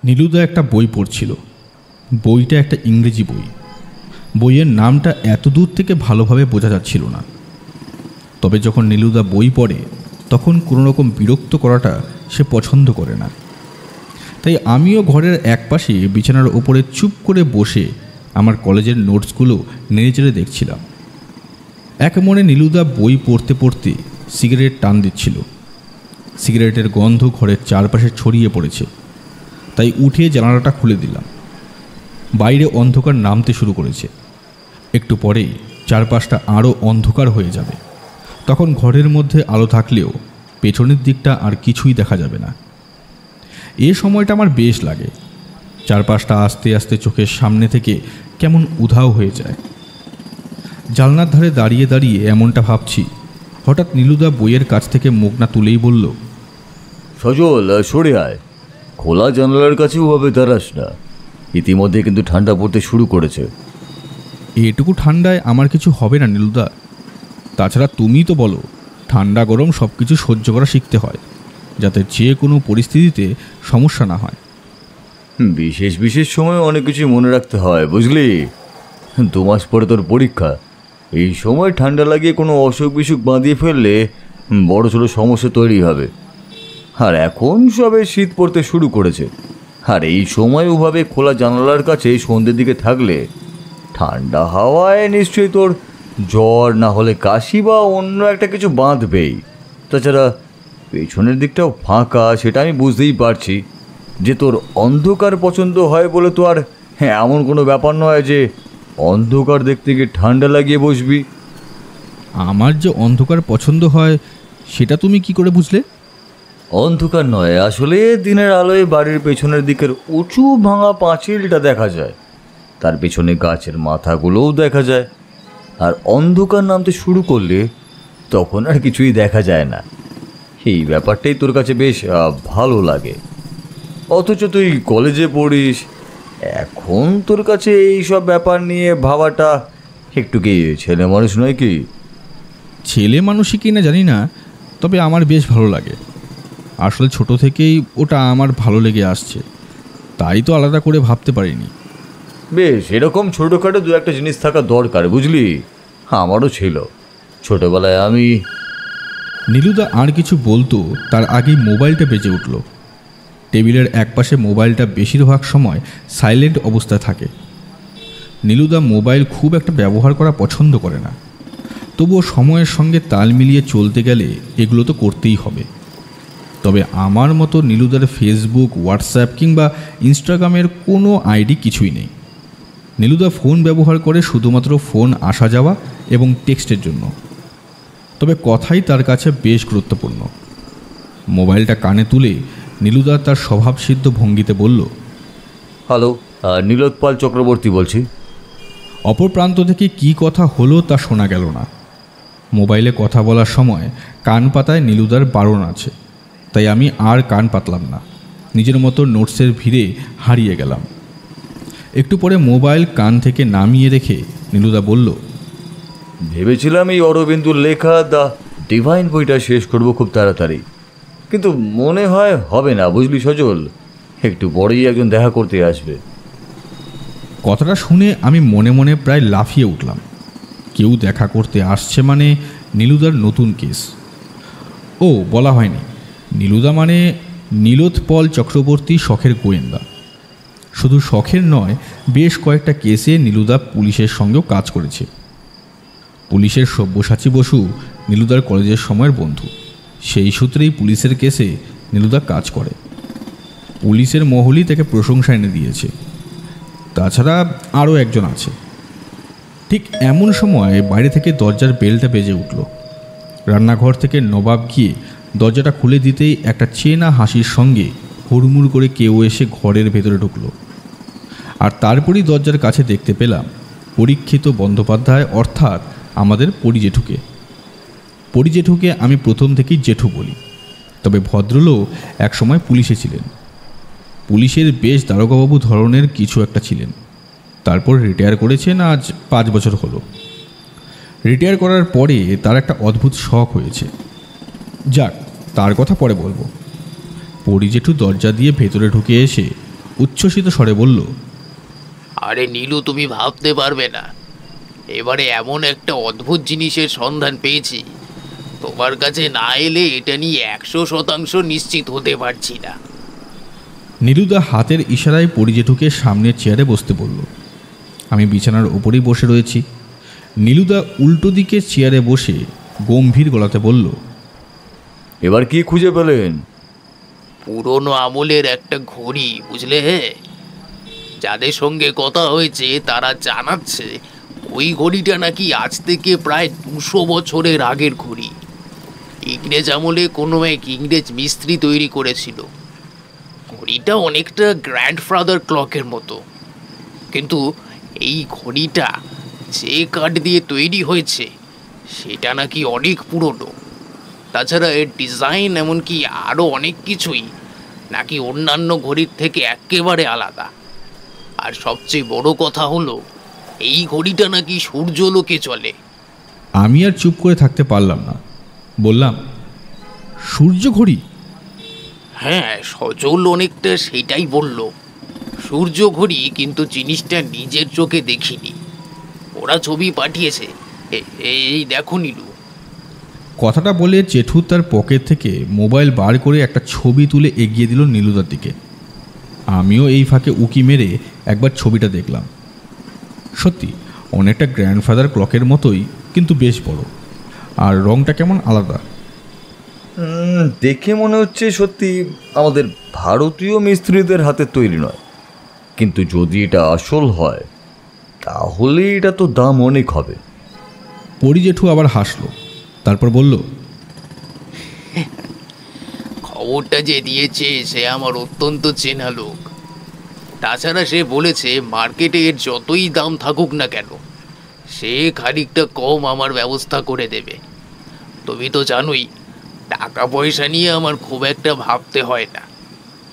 নীলুদা একটা বই পড়ছিল। বইটা একটা ইংরেজি বই। বইয়ের নামটা এত দূর থেকে ভালোভাবে বোঝা যাচ্ছিল না। তবে যখন নীলুদা বই পড়ে তখন কোনো রকম বিরক্ত করাটা সে পছন্দ করে না। তাই আমিও ঘরের একপাশে বিছানার ওপরে চুপ করে বসে আমার কলেজের নোটসগুলো নেড়েচেড়ে দেখছিলাম। এক মনে নীলুদা বই পড়তে পড়তে সিগারেট টান দিচ্ছিল। সিগারেটের গন্ধ ঘরের চারপাশে ছড়িয়ে পড়েছে। তাই উঠে জানালাটা খুলে দিলাম। বাইরে অন্ধকার নামতে শুরু করেছে। একটু পরেই চারপাশটা আরও অন্ধকার হয়ে যাবে। তখন ঘরের মধ্যে আলো থাকলেও পেছনের দিকটা আর কিছুই দেখা যাবে না। এ সময়টা আমার বেশ লাগে। চারপাশটা আস্তে আস্তে চোখের সামনে থেকে কেমন উধাও হয়ে যায়। জানলার ধারে দাঁড়িয়ে দাঁড়িয়ে এমনটা ভাবছি, হঠাৎ নীলুদা বইয়ের কাছ থেকে মুখ না তুলেই বলল, সজল, সরে আয়। খোলা জানালার কাছে ওভাবে দাঁড়াস না, ইতিমধ্যে কিন্তু ঠান্ডা পড়তে শুরু করেছে। এটুকু ঠান্ডায় আমার কিছু হবে না নীলুদা। তাছাড়া তুমি তো বলো ঠান্ডা গরম সব কিছু সহ্য করা শিখতে হয়, যাতে যে কোনো পরিস্থিতিতে সমস্যা না হয়। বিশেষ বিশেষ সময় অনেক কিছু মনে রাখতে হয়, বুঝলি। 2 মাস পরে তোর পরীক্ষা। এই সময় ঠান্ডা লাগিয়ে কোনো অসুখ বিসুখ বাঁধিয়ে ফেললে বড় ছোটো সমস্যা তৈরি হবে। আর এখন সবে শীত পড়তে শুরু করেছে, আর এই সময় ওভাবে খোলা জানালার কাছে সন্ধ্যের দিকে থাকলে ঠান্ডা হাওয়ায় নিশ্চয়ই তোর জ্বর না হলে কাশি বা অন্য একটা কিছু বাঁধবেই। তাছাড়া পেছনের দিকটাও ফাঁকা, সেটা আমি বুঝতেই পারছি। যে তোর অন্ধকার পছন্দ হয় বলে তো আর এমন কোনো ব্যাপার নয় যে অন্ধকার দেখতে গিয়ে ঠান্ডা লাগিয়ে বসবি। আমার যে অন্ধকার পছন্দ হয় সেটা তুমি কি করে বুঝলে? অন্ধকার নয়, আসলে দিনের আলোয় বাড়ির পেছনের দিকের উঁচু ভাঙা পাঁচিলটা দেখা যায়, তার পেছনে গাছের মাথাগুলোও দেখা যায়। আর অন্ধকার নামতে শুরু করলে তখন আর কিছুই দেখা যায় না। এই ব্যাপারটাই তোর কাছে বেশ ভালো লাগে। অথচ তুই কলেজে পড়িস, এখন তোর কাছে এইসব ব্যাপার নিয়ে ভাবাটা একটু কি ছেলে মানুষ নয় কি? ছেলে মানুষই কি না জানি না, তবে আমার বেশ ভালো লাগে। আসলে ছোট থেকেই ওটা আমার ভালো লেগে আসছে, তাই তো আলাদা করে ভাবতে পারিনি। বেশ, এরকম ছোটোখাটো 2-1টা জিনিস থাকা দরকার, বুঝলি। আমারও ছিল ছোটোবেলায়। আমি নীলুদা আর কিছু বলতো তার আগেই মোবাইলটা বেজে উঠল। টেবিলের একপাশে মোবাইলটা বেশিরভাগ সময় সাইলেন্ট অবস্থায় থাকে। নীলুদা মোবাইল খুব একটা ব্যবহার করা পছন্দ করে না, তবুও সময়ের সঙ্গে তাল মিলিয়ে চলতে গেলে এগুলো তো করতেই হবে। তবে আমার মতো নীলুদার ফেসবুক, হোয়াটসঅ্যাপ কিংবা ইনস্টাগ্রামের কোনো আইডি কিছুই নেই। নীলুদা ফোন ব্যবহার করে শুধুমাত্র ফোন আসা যাওয়া এবং টেক্সটের জন্য। তবে কথাই তার কাছে বেশ গুরুত্বপূর্ণ। মোবাইলটা কানে তুলে নীলুদা তার স্বভাবসিদ্ধ ভঙ্গিতে বলল, হ্যালো, নীলোৎপল চক্রবর্তী বলছি। অপর প্রান্ত থেকে কী কথা হলো তা শোনা গেল না। মোবাইলে কথা বলার সময় কান পাতায় নীলুদার বারণ আছে, তাই আমি আর কান পাতলাম না। নিজের মতো নোটসের ভিড়ে হারিয়ে গেলাম। একটু পরে মোবাইল কান থেকে নামিয়ে রেখে নীলুদা বলল, ভেবেছিলাম এই অরবিন্দুর লেখা দ্য ডিভাইন বইটা শেষ করব খুব তাড়াতাড়ি, কিন্তু মনে হয় হবে না, বুঝলি সজল। একটু পরেই একজন দেখা করতে আসবে। কথাটা শুনে আমি মনে মনে প্রায় লাফিয়ে উঠলাম। কেউ দেখা করতে আসছে মানে নীলুদার নতুন কেস। ও বলা হয়নি, নীলুদা মানে নীলোৎপল চক্রবর্তী শখের গোয়েন্দা। শুধু শখের নয়, বেশ কয়েকটা কেসে নীলুদা পুলিশের সঙ্গেও কাজ করেছে। পুলিশের সব্যসাচী বসু নীলুদার কলেজের সময়ের বন্ধু। সেই সূত্রেই পুলিশের কেসে নীলুদা কাজ করে। পুলিশের মহলই তাকে প্রশংসা এনে দিয়েছে। তাছাড়া আরও একজন আছে। ঠিক এমন সময় বাইরে থেকে দরজার বেলটা বেজে উঠল। রান্নাঘর থেকে নবাব গিয়ে দরজাটা খুলে দিতেই একটা চেনা হাসির সঙ্গে হুড়মুড় করে কেউ এসে ঘরের ভেতরে ঢুকল। আর তারপরই দরজার কাছে দেখতে পেলাম পরীক্ষিত বন্দ্যোপাধ্যায়, অর্থাৎ আমাদের পরিজেঠুকে। পরিজেঠুকে আমি প্রথম থেকেই জেঠু বলি, তবে ভদ্রলোক একসময় পুলিশে ছিলেন। পুলিশের বেশ দারোগাবাবু ধরনের কিছু একটা ছিলেন। তারপর রিটায়ার করেছেন, আজ 5 বছর হলো। রিটায়ার করার পরে তার একটা অদ্ভুত শখ হয়েছে। যাক, তার কথা পরে বলবো। পরিজেঠু দরজা দিয়ে ভেতরে ঢুকে এসে উচ্ছ্বসিত স্বরে বলল, আরে নীলু, তুমি ভাবতে পারবে না, এবারে এমন একটা অদ্ভুত জিনিসের সন্ধান পেয়েছি, তোমার কাছে না এলে এটা নিয়ে 100% নিশ্চিত হতে পারছি না। নীলুদা হাতের ইশারায় পরিজেঠুকে সামনের চেয়ারে বসতে বলল। আমি বিছানার ওপরেই বসে রয়েছি। নীলুদা উল্টো দিকে চেয়ারে বসে গম্ভীর গলাতে বলল, এবার কি খুঁজে পেলেন? পুরনো আমলের একটা ঘড়ি, বুঝলে হে। যাদের সঙ্গে কথা হয়েছে তারা জানাচ্ছে ওই ঘড়িটা নাকি আজ থেকে প্রায় 200 বছরের আগের ঘড়ি। ইংরেজ আমলে কোনো এক ইংরেজ মিস্ত্রি তৈরি করেছিল। ঘড়িটা অনেকটা গ্র্যান্ডফাদার ক্লকের মতো, কিন্তু এই ঘড়িটা যে কাঠ দিয়ে তৈরি হয়েছে সেটা নাকি অনেক পুরনো। তাছাড়া এর ডিজাইন এমনকি আরও অনেক কিছুই নাকি অন্যান্য ঘড়ির থেকে একেবারে আলাদা। আর সবচেয়ে বড় কথা হলো, এই ঘড়িটা নাকি সূর্যলোকে চলে। আমি আর চুপ করে থাকতে পারলাম না, বললাম, সূর্য ঘড়ি? হ্যাঁ, সজল অনেকটা সেটাই বলল, সূর্য ঘড়ি, কিন্তু জিনিসটা নিজের চোখে দেখিনি। ওরা ছবি পাঠিয়েছে, এই দেখো নীলু। কথাটা বলে জেঠু তার পকেট থেকে মোবাইল বার করে একটা ছবি তুলে এগিয়ে দিল নীলুদার দিকে। আমিও এই ফাঁকে উকি মেরে একবার ছবিটা দেখলাম। সত্যি অনেকটা গ্র্যান্ডফাদার ক্লকের মতোই, কিন্তু বেশ বড়, আর রংটা কেমন আলাদা। দেখে মনে হচ্ছে সত্যি আমাদের ভারতীয় মিস্ত্রিদের হাতে তৈরি নয়, কিন্তু যদি এটা আসল হয় তাহলে এটা তো দাম অনেক হবে। পরিজেঠু আবার হাসলো, তারপর বলল, খবরটা যে দিয়েছে সে আমার অত্যন্ত চেনা লোক। তাছাড়া সে বলেছে মার্কেটে এর যতই দাম থাকুক না কেন সে খানিকটা কম আমার ব্যবস্থা করে দেবে। তুমি তো জানোই, টাকা পয়সা নিয়ে আমার খুব একটা ভাবতে হয় না,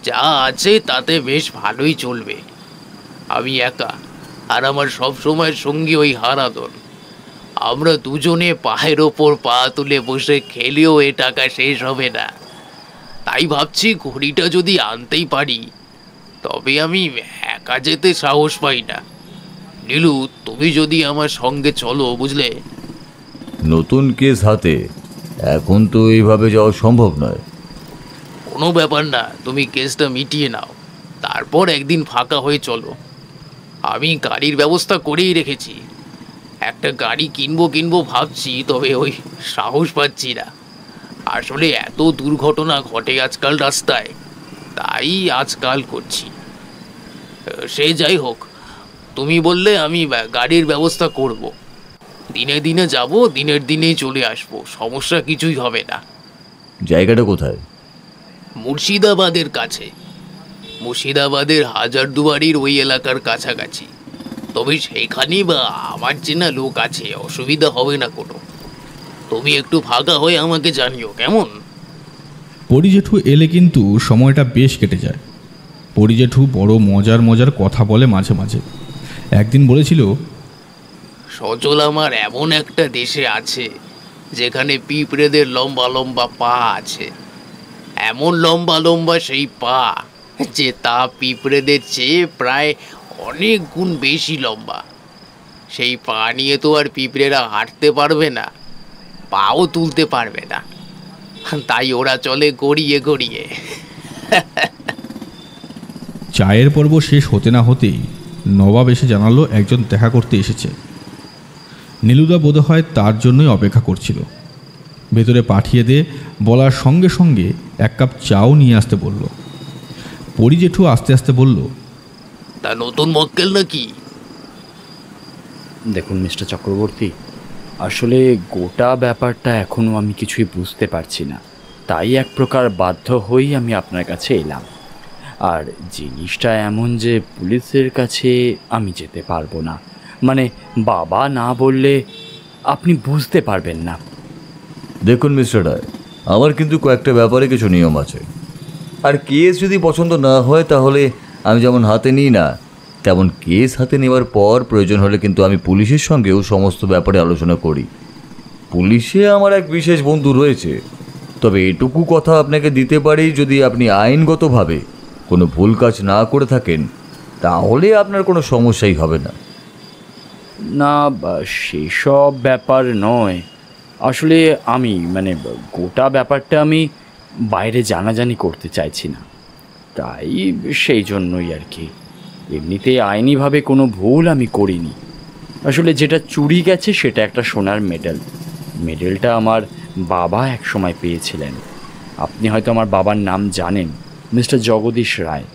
যা আছে তাতে বেশ ভালোই চলবে। আমি একা, আর আমার সব সময়ের সঙ্গী ওই হারাধন। আমরা দুজনে পায়ের ওপর পা তুলে বসে খেলেও এ টাকা শেষ হবে না। তাই ভাবছি ঘড়িটা যদি আনতেই পারি, তবে আমি একা যেতে সাহস পাই না। নীলু, তুমি যদি আমার সঙ্গে চলো, বুঝলে। নতুন কেস হাতে এখন তো এইভাবে যাওয়া সম্ভব নয়। কোনো ব্যাপার না, তুমি কেসটা মিটিয়ে নাও, তারপর একদিন ফাঁকা হয়ে চলো। আমি গাড়ির ব্যবস্থা করেই রেখেছি। একটা গাড়ি কিনবো ভাবছি, তবে ওই সাহস পাচ্ছি না। আসলে এত দুর্ঘটনা ঘটে আজকাল রাস্তায়, তাই আজকাল করছি। সে যাই হোক, তুমি বললে আমি গাড়ির ব্যবস্থা করব। দিনে দিনে যাব, দিনের দিনেই চলে আসব, সমস্যা কিছুই হবে না। জায়গাটা কোথায়? মুর্শিদাবাদের কাছে, মুর্শিদাবাদের হাজারদুয়ারির ওই এলাকার কাছাকাছি। তবে সেখানেই বা আমার চেনা লোক আছে, অসুবিধা হবে না কোনো। তুমি একটু ফাঁকা হয়ে আমাকে জানিও, কেমন? পরিজেঠু এলে কিন্তু সময়টা বেশ কেটে যায়। পরিজেঠু বড় মজার মজার কথা বলে মাঝে মাঝে। একদিন বলেছিল, সজল, আমার এমন একটা দেশে আছে যেখানে পিঁপড়েদের লম্বা লম্বা পা আছে। এমন লম্বা লম্বা সেই পা যে তা পিঁপড়েদের চেয়ে প্রায় অনেক গুণ বেশি লম্বা। সেই পা নিয়ে তো আর পিঁপড়েরা হাঁটতে পারবে না, পাও তুলতে পারবে না, তাই ওরা চলে গড়িয়ে গড়িয়ে। চায়ের পর্ব শেষ হতে না হতেই নবাব এসে জানালো একজন দেখা করতে এসেছে। নীলুদা বোধহয় তার জন্যই অপেক্ষা করছিল। ভেতরে পাঠিয়ে দে বলার সঙ্গে সঙ্গে এক কাপ চাও নিয়ে আসতে বলল। পরিজেঠু আস্তে আস্তে বলল, তা নতুন মক্কেল নাকি? দেখুন মিস্টার চক্রবর্তী, আসলে গোটা ব্যাপারটা এখনও আমি কিছুই বুঝতে পারছি না, তাই এক প্রকার বাধ্য হয়েই আমি আপনার কাছে এলাম। আর জিনিসটা এমন যে পুলিশের কাছে আমি যেতে পারবো না, মানে বাবা না বললে আপনি বুঝতে পারবেন না। দেখুন মিস্টার রায়, আমার কিন্তু কয়েকটা ব্যাপারে কিছু নিয়ম আছে। আর কেস যদি পছন্দ না হয় তাহলে আমি যেমন হাতে নিই না, তেমন কেস হাতে নেওয়ার পর প্রয়োজন হলে কিন্তু আমি পুলিশের সঙ্গেও সমস্ত ব্যাপারে আলোচনা করি। পুলিশে আমার এক বিশেষ বন্ধু রয়েছে, তবে এটুকু কথা আপনাকে দিতে পারি, যদি আপনি আইনগতভাবে কোনো ভুল কাজ না করে থাকেন, তাহলে আপনার কোনো সমস্যাই হবে না। না, সেসব ব্যাপার নয়। আসলে আমি গোটা ব্যাপারটা আমি বাইরে জানাজানি করতে চাইছি না, তাই সেই জন্যই আর কি। এমনিতে আইনিভাবে কোনো ভুল আমি করিনি। আসলে যেটা চুরি গেছে সেটা একটা সোনার মেডেল। মেডেলটা আমার বাবা এক সময় পেয়েছিলেন। আপনি হয়তো আমার বাবার নাম জানেন, মিস্টার জগদীশ রায়।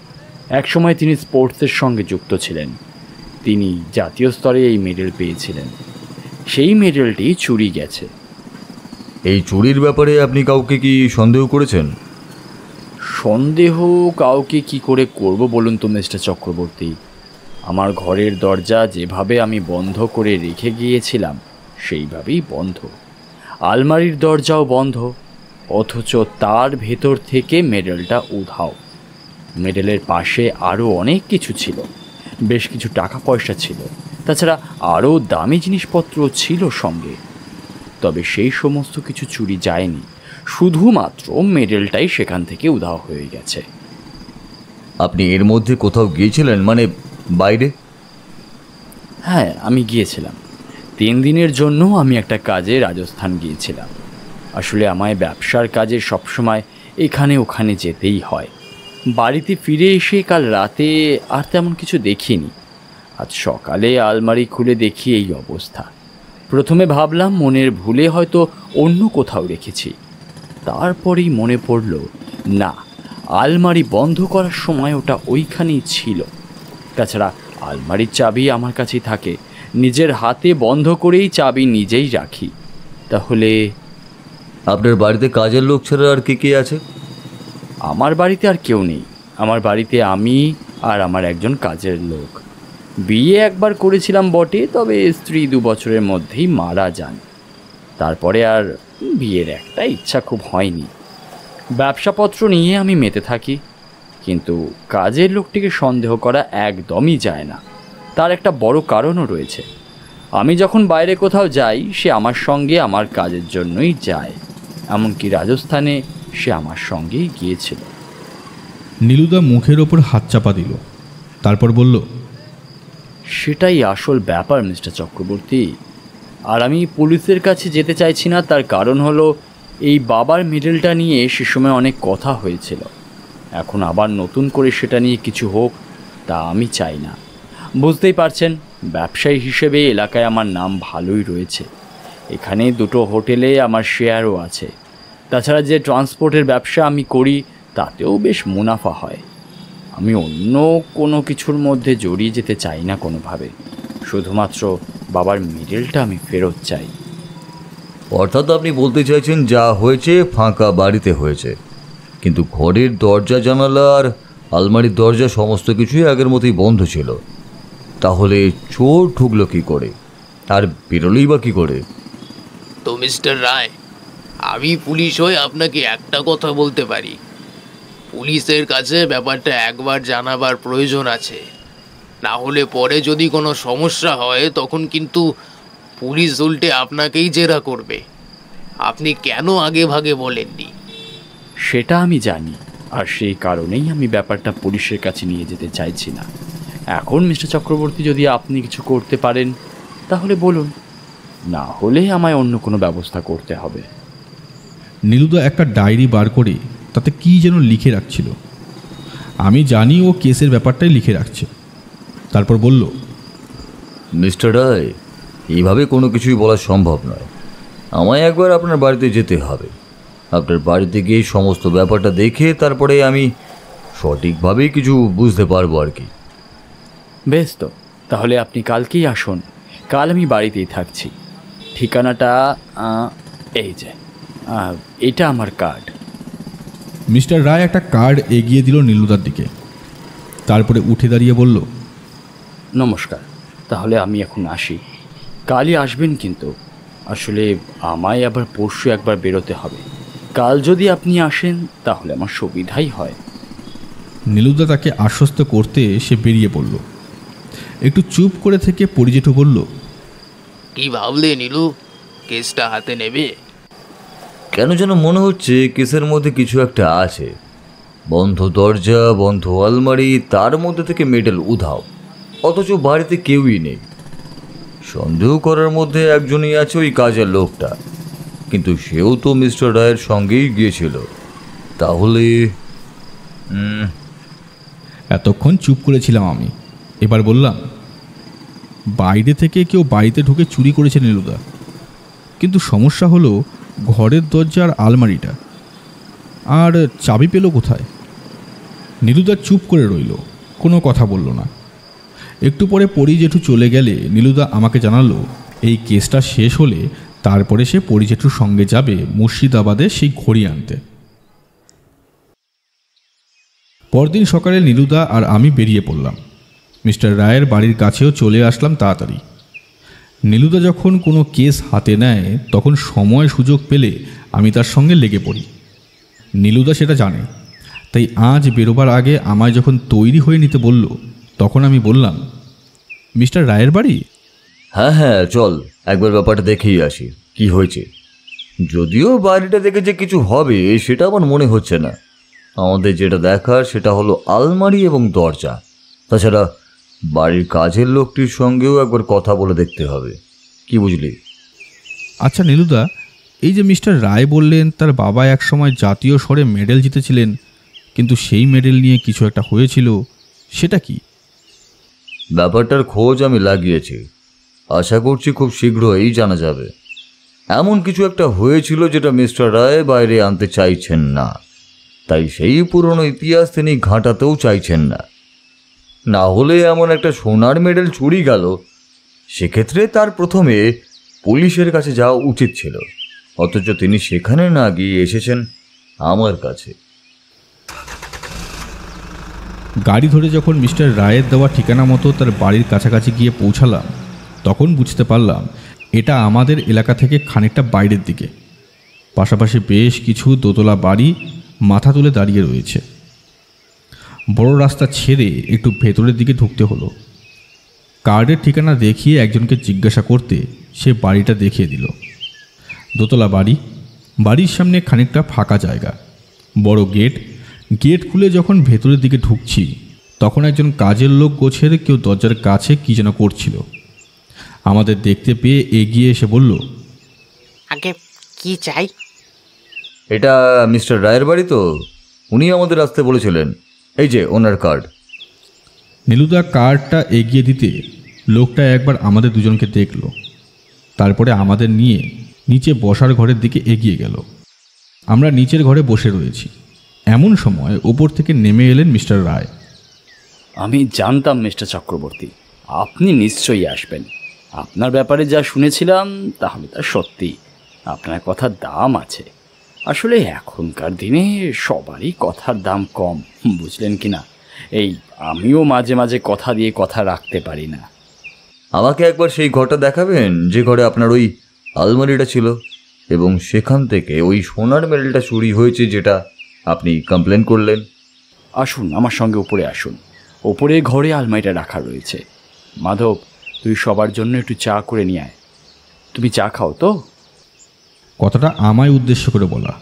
এক সময় তিনি স্পোর্টসের সঙ্গে যুক্ত ছিলেন। তিনি জাতীয় স্তরে এই মেডেল পেয়েছিলেন। সেই মেডেলটি চুরি গেছে। এই চুরির ব্যাপারে আপনি কাউকে কি সন্দেহ করেছেন? সন্দেহ কাউকে কি করে করব বলুন তো মিস্টার চক্রবর্তী। আমার ঘরের দরজা যেভাবে আমি বন্ধ করে রেখে গিয়েছিলাম সেইভাবেই বন্ধ। আলমারির দরজাও বন্ধ, অথচ তার ভেতর থেকে মেডেলটা উধাও। মেডেলের পাশে আরও অনেক কিছু ছিল, বেশ কিছু টাকা পয়সা ছিল, তাছাড়া আরও দামি জিনিসপত্র ছিল সঙ্গে। তবে সেই সমস্ত কিছু চুরি যায়নি, শুধুমাত্র মেডেলটাই সেখান থেকে উধাও হয়ে গেছে। আপনি এর মধ্যে কোথাও গিয়েছিলেন, মানে বাইরে? হ্যাঁ, আমি গিয়েছিলাম। 3 দিনের জন্য আমি একটা কাজে রাজস্থান গিয়েছিলাম। আসলে আমায় ব্যবসার কাজে সবসময় এখানে ওখানে যেতেই হয়। বাড়িতে ফিরে এসে কাল রাতে আর তেমন কিছু দেখিনি। আজ সকালে আলমারি খুলে দেখি এই অবস্থা। প্রথমে ভাবলাম মনের ভুলে হয়তো অন্য কোথাও রেখেছি। তারপরেই মনে পড়ল, না, আলমারি বন্ধ করার সময় ওটা ওইখানেই ছিল। তাছাড়া আলমারির চাবি আমার কাছেই থাকে, নিজের হাতে বন্ধ করেই চাবি নিজেই রাখি। তাহলে আপনার বাড়িতে কাজের লোক ছাড়া আর কে কে আছে? আমার বাড়িতে আর কেউ নেই। আমার বাড়িতে আমি আর আমার একজন কাজের লোক। বিয়ে একবার করেছিলাম বটে, তবে স্ত্রী 2 বছরের মধ্যেই মারা যান। তারপরে আর বিয়ের একটা ইচ্ছা খুব হয়নি। ব্যবসাপত্র নিয়ে আমি মেতে থাকি, কিন্তু কাজের লোকটিকে সন্দেহ করা একদমই যায় না। তার একটা বড় কারণও রয়েছে। আমি যখন বাইরে কোথাও যাই, সে আমার সঙ্গে আমার কাজের জন্যই যায়। এমনকি রাজস্থানে সে আমার সঙ্গেই গিয়েছিল। নীলুদা মুখের ওপর হাত চাপা দিল, তারপর বলল, সেটাই আসল ব্যাপার মিস্টার চক্রবর্তী। আর আমি পুলিশের কাছে যেতে চাইছি না, তার কারণ হলো এই বাবার মেডেলটা নিয়ে সে সময় অনেক কথা হয়েছিল। এখন আবার নতুন করে সেটা নিয়ে কিছু হোক, তা আমি চাই না। বুঝতেই পারছেন, ব্যবসায়ী হিসেবে এলাকায় আমার নাম ভালোই রয়েছে। এখানে 2টো হোটেলে আমার শেয়ারও আছে। তাছাড়া যে ট্রান্সপোর্টের ব্যবসা আমি করি, তাতেও বেশ মুনাফা হয়। আমি অন্য কোনো কিছুর মধ্যে জড়িয়ে যেতে চাই না কোনোভাবে। শুধুমাত্র বাবার মেডেলটা আমি ফেরত চাই। অর্থাৎ আপনি বলতে চাইছেন যা হয়েছে ফাঁকা বাড়িতে হয়েছে, কিন্তু ঘরের দরজা জানালা আর আলমারির দরজা সমস্ত কিছুই আগের মতোই বন্ধ ছিল। তাহলে চোর ঢুকলো কী করে, আর বেরোলেই বা কী করে? তো মিস্টার রায়, আমি পুলিশ হয়ে আপনাকে একটা কথা বলতে পারি, পুলিশের কাছে ব্যাপারটা একবার জানাবার প্রয়োজন আছে। না হলে পরে যদি কোনো সমস্যা হয়, তখন কিন্তু পুলিশ উল্টে আপনাকেই জেরা করবে। আপনি কেন আগে ভাগে বলেননি? সেটা আমি জানি, আর সেই কারণেই আমি ব্যাপারটা পুলিশের কাছে নিয়ে যেতে চাইছি না। এখন মিস্টার চক্রবর্তী, যদি আপনি কিছু করতে পারেন তাহলে বলুন, না হলে আমায় অন্য কোনো ব্যবস্থা করতে হবে। নীলুদা একটা ডায়েরি বার করে তাতে কী যেন লিখে রাখছিল। আমি জানি ও কেসের ব্যাপারটাই লিখে রাখছে। তারপর বলল, মিস্টার রায়, এইভাবে কোনো কিছুই বলা সম্ভব নয়। আমায় একবার আপনার বাড়িতে যেতে হবে। আপনার বাড়িতে গিয়ে সমস্ত ব্যাপারটা দেখে তারপরে আমি সঠিকভাবেই কিছু বুঝতে পারবো আর কি। বেশ, তো তাহলে আপনি কালকেই আসুন। কাল আমি বাড়িতেই থাকছি। ঠিকানাটা এই যে, এটা আমার কার্ড। মিস্টার রায় একটা কার্ড এগিয়ে দিল নীলুদার দিকে। তারপরে উঠে দাঁড়িয়ে বলল, নমস্কার, তাহলে আমি এখন আসি। কালই আসবেন কিন্তু। আসলে আমায় আবার পরশু একবার বেরোতে হবে। কাল যদি আপনি আসেন তাহলে আমার সুবিধাই হয়। নীলুদা তাকে আশ্বস্ত করতে সে বেরিয়ে পড়ল। একটু চুপ করে থেকে পরিজেঠু বলল, কি ভাবলে নীলু, কেসটা হাতে নেবে? কেন যেন মনে হচ্ছে কেসের মধ্যে কিছু একটা আছে। বন্ধ দরজা, বন্ধ আলমারি, তার মধ্যে থেকে মেডেল উধাও, অথচ বাড়িতে কেউই নেই। সন্দেহ করার মধ্যে একজনই আছে, ওই কাজের লোকটা, কিন্তু সেও তো মিস্টার রায়ের সঙ্গেই গিয়েছিল। তাহলে এতক্ষণ চুপ করেছিলাম আমি। এবার বললাম, বাইরে থেকে কেউ বাড়িতে ঢুকে চুরি করেছে নীলুদা, কিন্তু সমস্যা হলো ঘরের দরজা আর আলমারিটা, আর চাবি পেল কোথায়? নীলুদা চুপ করে রইল, কোনো কথা বলল না। একটু পরে পরি জেঠু চলে গেলে নীলুদা আমাকে জানালো এই কেসটা শেষ হলে তারপরে সে পরি জেঠুর সঙ্গে যাবে মুর্শিদাবাদে সেই ঘড়ি আনতে। পরদিন সকালে নীলুদা আর আমি বেরিয়ে পড়লাম। মিস্টার রায়ের বাড়ির কাছেও চলে আসলাম তাড়াতাড়ি। নীলুদা যখন কোনো কেস হাতে নেয় তখন সময় সুযোগ পেলে আমি তার সঙ্গে লেগে পড়ি। নীলুদা সেটা জানে, তাই আজ বেরোবার আগে আমায় যখন তৈরি হয়ে নিতে বলল তখন আমি বললাম, মিস্টার রায়ের বাড়ি? হ্যাঁ হ্যাঁ, চল একবার ব্যাপারটা দেখেই আসি কি হয়েছে। যদিও বাড়িটা দেখে যে কিছু হবে সেটা আমার মনে হচ্ছে না। আমাদের যেটা দেখার সেটা হলো আলমারি এবং দরজা। তাছাড়া বাড়ির কাজের লোকটির সঙ্গেও একবার কথা বলে দেখতে হবে, কি বুঝলি? আচ্ছা নীলুদা, এই যে মিস্টার রায় বললেন তার বাবা একসময় জাতীয় স্তরে মেডেল জিতেছিলেন, কিন্তু সেই মেডেল নিয়ে কিছু একটা হয়েছিল, সেটা কি? ব্যাপারটার খোঁজ আমি লাগিয়েছি, আশা করছি খুব শীঘ্রই জানা যাবে। এমন কিছু একটা হয়েছিল যেটা মিস্টার রায় বাইরে আনতে চাইছেন না, তাই সেই পুরনো ইতিহাস তিনি ঘাঁটাতেও চাইছেন না। না হলে এমন একটা সোনার মেডেল চুরি গেল, সেক্ষেত্রে তার প্রথমে পুলিশের কাছে যাওয়া উচিত ছিল, অথচ তিনি সেখানে না গিয়ে এসেছেন আমার কাছে। গাড়ি ধরে যখন মিস্টার রায়ের দেওয়া ঠিকানা মতো তার বাড়ির কাছাকাছি গিয়ে পৌঁছালাম তখন বুঝতে পারলাম এটা আমাদের এলাকা থেকে খানিকটা বাইরের দিকে। পাশাপাশি বেশ কিছু দোতলা বাড়ি মাথা তুলে দাঁড়িয়ে রয়েছে। বড় রাস্তা ছেড়ে একটু ভেতরের দিকে ঢুকতে হলো। কার্ডের ঠিকানা দেখিয়ে একজনকে জিজ্ঞাসা করতে সে বাড়িটা দেখিয়ে দিল। দোতলা বাড়ি, বাড়ির সামনে খানিকটা ফাঁকা জায়গা, বড় গেট। গেট খুলে যখন ভেতরের দিকে ঢুকছি তখন একজন কাজের লোক গোছের কেউ দরজার কাছে কী যেন করছিল। আমাদের দেখতে পেয়ে এগিয়ে এসে বলল, আগে কি চাই? এটা মিস্টার রায়ের বাড়ি তো? উনি আমাদের আসতে বলেছিলেন, এই যে ওনার কার্ড। নীলুদা কার্ডটা এগিয়ে দিতে লোকটা একবার আমাদের দুজনকে দেখল, তারপরে আমাদের নিয়ে নিচে বসার ঘরের দিকে এগিয়ে গেল। আমরা নিচের ঘরে বসে রয়েছি, এমন সময় ওপর থেকে নেমে এলেন মিস্টার রায়। আমি জানতাম মিস্টার চক্রবর্তী আপনি নিশ্চয়ই আসবেন। আপনার ব্যাপারে যা শুনেছিলাম তাহলে তা সত্যি, আপনার কথার দাম আছে। আসলে এখনকার দিনে সবারই কথার দাম কম, বুঝলেন কি না? এই আমিও মাঝে মাঝে কথা দিয়ে কথা রাখতে পারি না। আমাকে একবার সেই ঘরটা দেখাবেন যে ঘরে আপনার ওই আলমারিটা ছিল এবং সেখান থেকে ওই সোনার মেডেলটা চুরি হয়েছে যেটা আপনি কমপ্লেন করলেন। আসুন আমার সঙ্গে উপরে আসুন। ওপরে ঘরে আলমারিটা রাখা রয়েছে। মাধব, তুই সবার জন্য একটু চা করে নিয়ে আয়। তুমি চা খাও তো? কথাটা আমায় উদ্দেশ্য করে বলা।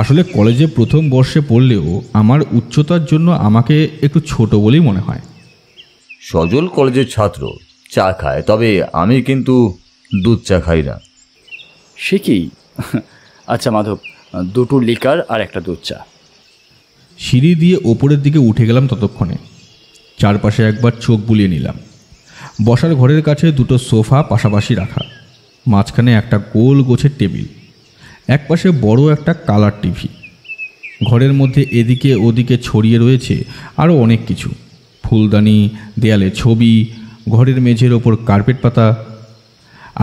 আসলে কলেজে প্রথম বর্ষে পড়লেও আমার উচ্চতার জন্য আমাকে একটু ছোট বলেই মনে হয়। সজল কলেজের ছাত্র, চা খায়, তবে আমি কিন্তু দুধ চা খাই না। সে কি? আচ্ছা মাধব, দুটো লিকার আর একটা দুধ চা। সিঁড়ি দিয়ে ওপরের দিকে উঠে গেলাম। ততক্ষণে চারপাশে একবার চোখ বুলিয়ে নিলাম। বসার ঘরের কাছে দুটো সোফা পাশাপাশি রাখা, মাঝখানে একটা গোল গোছের টেবিল, একপাশে বড় একটা কালার টিভি। ঘরের মধ্যে এদিকে ওদিকে ছড়িয়ে রয়েছে আরও অনেক কিছু, ফুলদানি, দেয়ালে ছবি, ঘরের মেঝের ওপর কার্পেট পাতা।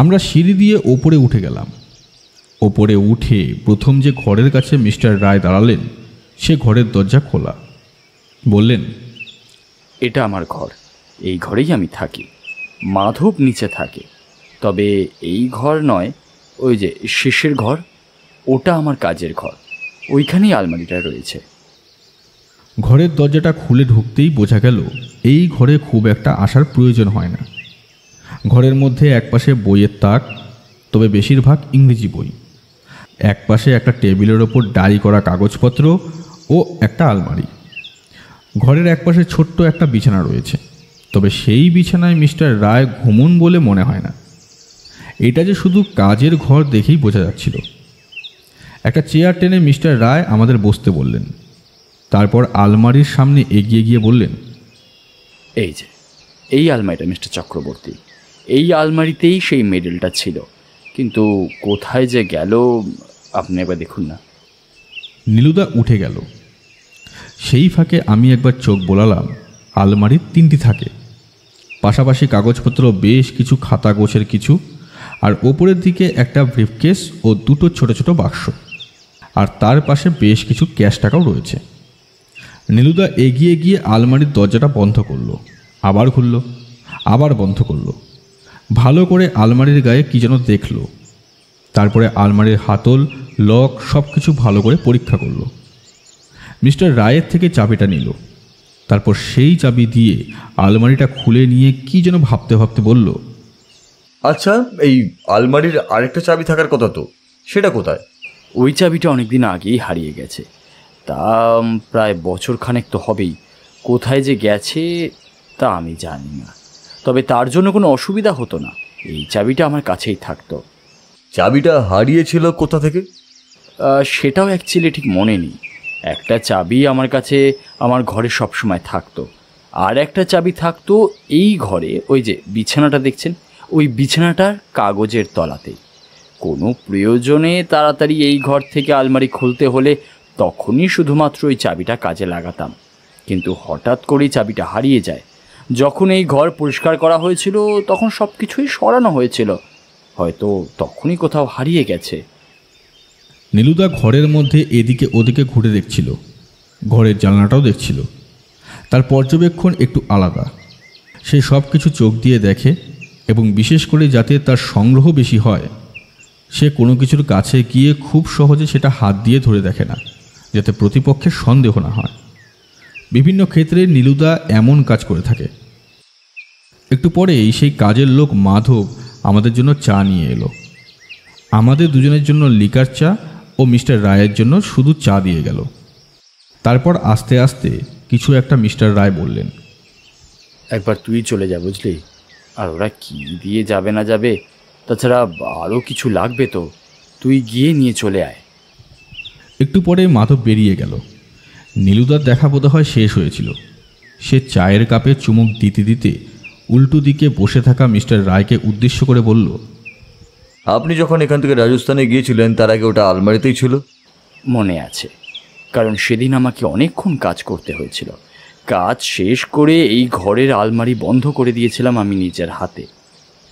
আমরা সিঁড়ি দিয়ে ওপরে উঠে গেলাম। ওপরে উঠে প্রথম যে ঘরের কাছে মিস্টার রায় দাঁড়ালেন সে ঘরের দরজা খোলা। বললেন, এটা আমার ঘর, এই ঘরেই আমি থাকি। মাধব নিচে থাকে, তবে এই ঘর নয়, ওই যে শেষের ঘর, ওটা আমার কাজের ঘর, ওইখানেই আলমারিটা রয়েছে। ঘরের দরজাটা খুলে ঢুকতেই বোঝা গেল এই ঘরে খুব একটা আসার প্রয়োজন হয় না। ঘরের মধ্যে একপাশে বইয়ের তাক, তবে বেশিরভাগ ইংরেজি বই। একপাশে একটা টেবিলের ওপর ডায়েরি করা কাগজপত্র, ও একটা আলমারি। ঘরের একপাশে ছোট্ট একটা বিছানা রয়েছে, তবে সেই বিছানায় মিস্টার রায় ঘুমন বলে মনে হয় না। এটা যে শুধু কাজের ঘর দেখেই বোঝা যাচ্ছিল। একটা চেয়ার টেনে মিস্টার রায় আমাদের বসতে বললেন। তারপর আলমারির সামনে এগিয়ে গিয়ে বললেন, এই যে এই আলমারিটা মিস্টার চক্রবর্তী, এই আলমারিতেই সেই মেডেলটা ছিল, কিন্তু কোথায় যে গেল আপনি একবার দেখুন না। নীলুদা উঠে গেল। সেই ফাঁকে আমি একবার চোখ বোলালাম। আলমারির 3টি থাকে, পাশাপাশি কাগজপত্র, বেশ কিছু খাতা গোছের কিছু, আর ওপরের দিকে একটা ব্রিফকেস ও 2টো ছোট ছোট বাক্স, আর তার পাশে বেশ কিছু ক্যাশ টাকাও রয়েছে। নীলুদা এগিয়ে গিয়ে আলমারির দরজাটা বন্ধ করলো, আবার খুলল, আবার বন্ধ করলো। ভালো করে আলমারির গায়ে কী যেন দেখলো। তারপরে আলমারির হাতল, লক সব কিছু ভালো করে পরীক্ষা করলো। মিস্টার রায়ের থেকে চাবিটা নিল। তারপর সেই চাবি দিয়ে আলমারিটা খুলে নিয়ে কী যেন ভাবতে ভাবতে বলল, আচ্ছা, এই আলমারির আরেকটা চাবি থাকার কথা তো, সেটা কোথায়? ওই চাবিটা অনেকদিন আগেই হারিয়ে গেছে, তা প্রায় বছরখানেক তো হবেই। কোথায় যে গেছে তা আমি জানি না, তবে তার জন্য কোনো অসুবিধা হতো না, এই চাবিটা আমার কাছেই থাকতো। চাবিটা হারিয়েছিল কোথা থেকে? সেটাও অ্যাকচুয়ালি ঠিক মনে নেই। একটা চাবি আমার কাছে আমার ঘরে সবসময় থাকতো, আর একটা চাবি থাকতো এই ঘরে, ওই যে বিছানাটা দেখছেন, ওই বিছানাটার কাগজের তলাতে। কোনো প্রয়োজনে তাড়াতাড়ি এই ঘর থেকে আলমারি খুলতে হলে তখনই শুধুমাত্র ওই চাবিটা কাজে লাগাতাম, কিন্তু হঠাৎ করেই চাবিটা হারিয়ে যায়। যখন এই ঘর পরিষ্কার করা হয়েছিল তখন সব কিছুই সরানো হয়েছিল, হয়তো তখনই কোথাও হারিয়ে গেছে। নীলুদা ঘরের মধ্যে এদিকে ওদিকে ঘুরে দেখছিল, ঘরের জানলাটাও দেখছিল। তার পর্যবেক্ষণ একটু আলাদা। সে সব কিছু চোখ দিয়ে দেখে, এবং বিশেষ করে যাতে তার সংগ্রহ বেশি হয়, সে কোনো কিছুর কাছে গিয়ে খুব সহজে সেটা হাত দিয়ে ধরে দেখে না, যাতে প্রতিপক্ষের সন্দেহ না হয়। বিভিন্ন ক্ষেত্রে নীলুদা এমন কাজ করে থাকে। একটু পরেই সেই কাজের লোক মাধব আমাদের জন্য চা নিয়ে এলো। আমাদের দুজনের জন্য লিকার চা ও মিস্টার রায়ের জন্য শুধু চা দিয়ে গেল। তারপর আস্তে আস্তে কিছু একটা মিস্টার রায় বললেন, একবার তুই চলে যা, বুঝলি? আর ওরা কি দিয়ে যাবে না যাবে, তাছাড়া আরও কিছু লাগবে তো, তুই গিয়ে নিয়ে চলে আয়। একটু পরে মাধব বেরিয়ে গেল। নীলুদার দেখা বোধ হয় শেষ হয়েছিল। সে চায়ের কাপে চুমুক দিতে দিতে উল্টো দিকে বসে থাকা মিস্টার রায়কে উদ্দেশ্য করে বলল, আপনি যখন এখান থেকে রাজস্থানে গিয়েছিলেন তার আগে ওটা আলমারিতেই ছিল? মনে আছে, কারণ সেদিন আমাকে অনেকক্ষণ কাজ করতে হয়েছিল। কাজ শেষ করে এই ঘরের আলমারি বন্ধ করে দিয়েছিলাম আমি নিজের হাতে।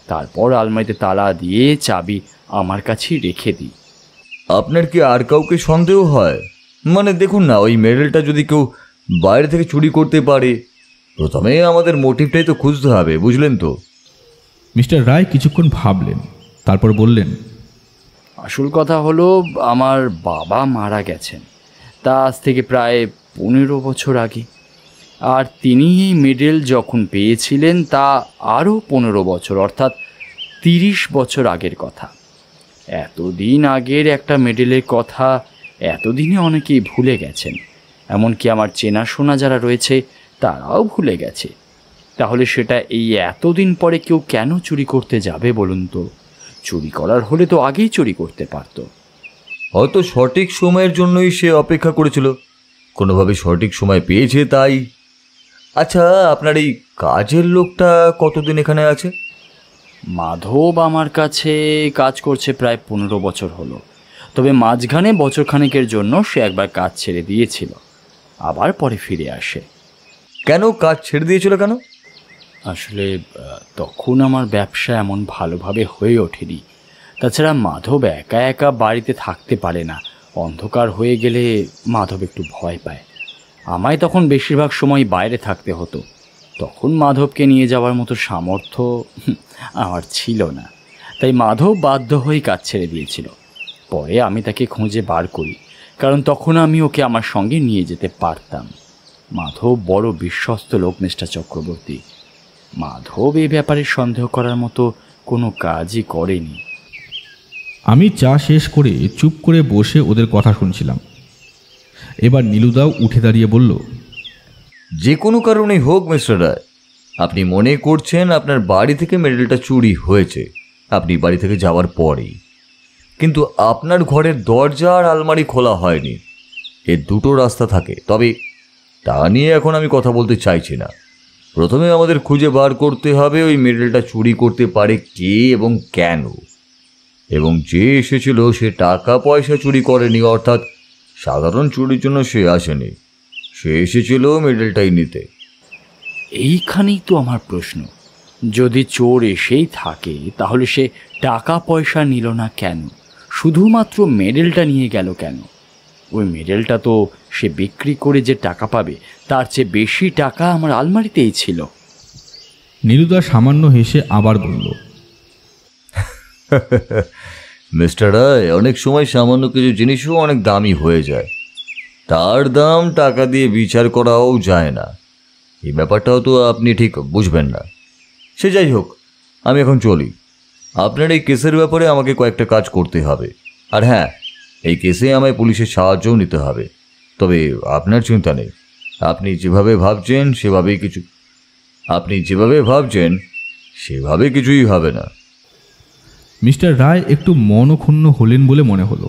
তারপর আলমারিতে তালা দিয়ে চাবি আমার কাছেই রেখে দিই। আপনার কি আর কাউকে সন্দেহ হয়? মানে দেখুন না, ওই মেডেলটা যদি কেউ বাইরে থেকে চুরি করতে পারে, প্রথমে আমাদের মোটিভটাই তো খুঁজতে হবে, বুঝলেন তো? মিস্টার রায় কিছুক্ষণ ভাবলেন, তারপর বললেন, আসল কথা হলো, আমার বাবা মারা গেছেন তা আজ থেকে প্রায় 15 বছর আগে, আর তিনি এই মেডেল যখন পেয়েছিলেন তা আরও 15 বছর, অর্থাৎ 30 বছর আগের কথা। এতদিন আগের একটা মেডেলের কথা এতদিনে অনেকেই ভুলে গেছেন, এমনকি আমার চেনাশোনা যারা রয়েছে তারাও ভুলে গেছে। তাহলে সেটা এই এতদিন পরে কেউ কেন চুরি করতে যাবে বলুন তো? চুরি করার হলে তো আগেই চুরি করতে পারত। হয়তো সঠিক সময়ের জন্যই সে অপেক্ষা করেছিল, কোনোভাবে সঠিক সময় পেয়েছে তাই। আচ্ছা, আপনার এই কাজের লোকটা কতদিন এখানে আছে? মাধব আমার কাছে কাজ করছে প্রায় 15 বছর হলো, তবে মাঝখানে বছরখানেকের জন্য সে একবার কাজ ছেড়ে দিয়েছিল, আবার পরে ফিরে আসে। কেন কাজ ছেড়ে দিয়েছিল কেন? আসলে তখন আমার ব্যবসা এমন ভালোভাবে হয়ে ওঠেনি। তাছাড়া মাধব একা একা বাড়িতে থাকতে পারে না, অন্ধকার হয়ে গেলে মাধব একটু ভয় পায়। আমায় তখন বেশিরভাগ সময় বাইরে থাকতে হতো, তখন মাধবকে নিয়ে যাওয়ার মতো সামর্থ্য আমার ছিল না, তাই মাধব বাধ্য হয়ে কাজ ছেড়ে দিয়েছিল। পরে আমি তাকে খুঁজে বার করি, কারণ তখন আমি ওকে আমার সঙ্গে নিয়ে যেতে পারতাম। মাধব বড় বিশ্বস্ত লোক মিস্টার চক্রবর্তী। মাধব এই ব্যাপারে সন্দেহ করার মতো কোনো কাজই করেনি। আমি চা শেষ করে চুপ করে বসে ওদের কথা শুনছিলাম। এবার নীলুদাও উঠে দাঁড়িয়ে বলল, যে কোনো কারণেই হোক মিস্টার রায়, আপনি মনে করছেন আপনার বাড়ি থেকে মেডেলটা চুরি হয়েছে আপনি বাড়ি থেকে যাওয়ার পরেই, কিন্তু আপনার ঘরের দরজা আর আলমারি খোলা হয়নি। এর দুটো রাস্তা থাকে, তবে তা নিয়ে এখন আমি কথা বলতে চাইছি না। প্রথমে আমাদের খুঁজে বার করতে হবে ওই মেডেলটা চুরি করতে পারে কে এবং কেন, এবং যে এসেছিল সে টাকা পয়সা চুরি করেনি, অর্থাৎ সাধারণ চুরির জন্য সে আসেনি, সে এসেছিল মেডেলটাই নিতে। এইখানেই তো আমার প্রশ্ন, যদি চোর এসেই থাকে তাহলে সে টাকা পয়সা নিল না কেন, শুধুমাত্র মেডেলটা নিয়ে গেল কেন? ওই মেডেলটা তো সে বিক্রি করে যে টাকা পাবে তার চেয়ে বেশি টাকা আমার আলমারিতেই ছিল। নীলুদা সামান্য হেসে আবার বলল, মিস্টার রায়, অনেক সময় সামান্য কিছু জিনিসও অনেক দামি হয়ে যায়, তার দাম টাকা দিয়ে বিচার করাও যায় না। এই ব্যাপারটাও তো আপনি ঠিক বুঝবেন না। সে যাই হোক, আমি এখন চলি। আপনার এই কেসের ব্যাপারে আমাকে কয়েকটা কাজ করতে হবে, আর হ্যাঁ, এই কেসে আমায় পুলিশের সাহায্যও নিতে হবে। তবে আপনার চিন্তা নেই, আপনি যেভাবে ভাবছেন সেভাবে কিছুই হবে না। মিস্টার রায় একটু মনক্ষুণ্ণ হলেন বলে মনে হলো,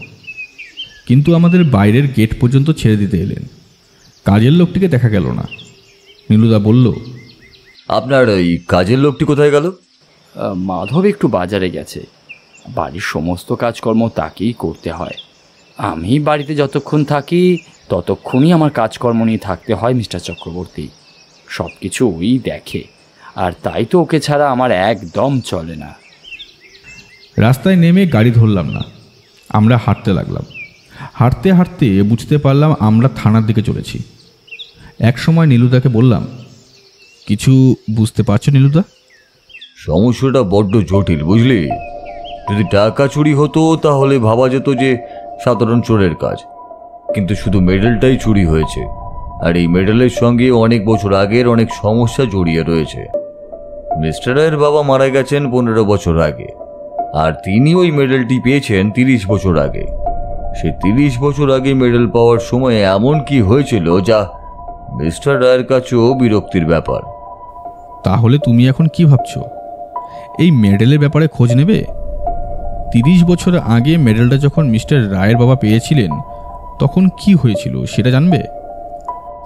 কিন্তু আমাদের বাইরের গেট পর্যন্ত ছেড়ে দিতে এলেন। কাজের লোকটিকে দেখা গেল না। নীলুদা বলল, আপনার ওই কাজের লোকটি কোথায় গেল? মাধব একটু বাজারে গেছে, বাড়ির সমস্ত কাজকর্ম তাকেই করতে হয়। আমি বাড়িতে যতক্ষণ থাকি ততক্ষণই আমার কাজকর্ম নিয়ে থাকতে হয় মিস্টার চক্রবর্তী। সব কিছু ওই দেখে, আর তাই তো ওকে ছাড়া আমার একদম চলে না। রাস্তায় নেমে গাড়ি ধরলাম না, আমরা হাঁটতে লাগলাম। হাঁটতে হাঁটতে বুঝতে পারলাম আমরা থানার দিকে চলেছি। এক সময় নীলুদাকে বললাম, কিছু বুঝতে পারছো নীলুদা? সমস্যাটা বড্ড জটিল, বুঝলি? যদি টাকা চুরি হতো তাহলে ভাবা যেত যে সাধারণ চোরের কাজ, কিন্তু শুধু মেডেলটাই চুরি হয়েছে, আর এই মেডেলের সঙ্গে অনেক বছর আগের অনেক সমস্যা জড়িয়ে রয়েছে। মিস্টার রায়ের বাবা মারা গেছেন 15 বছর আগে, আর তিনি ওই মেডেলটি পেয়েছেন 30 বছর আগে। সে 30 বছর আগে মেডেল পাওয়ার সময় এমন কি হয়েছিল যা মিস্টার রায়ের কাছেও বিরক্তির ব্যাপার। তাহলে তুমি এখন কি ভাবছো? এই মেডেলের ব্যাপারে খোঁজ নেবে? 30 বছর আগে মেডেলটা যখন মিস্টার রায়ের বাবা পেয়েছিলেন তখন কি হয়েছিল সেটা জানবে?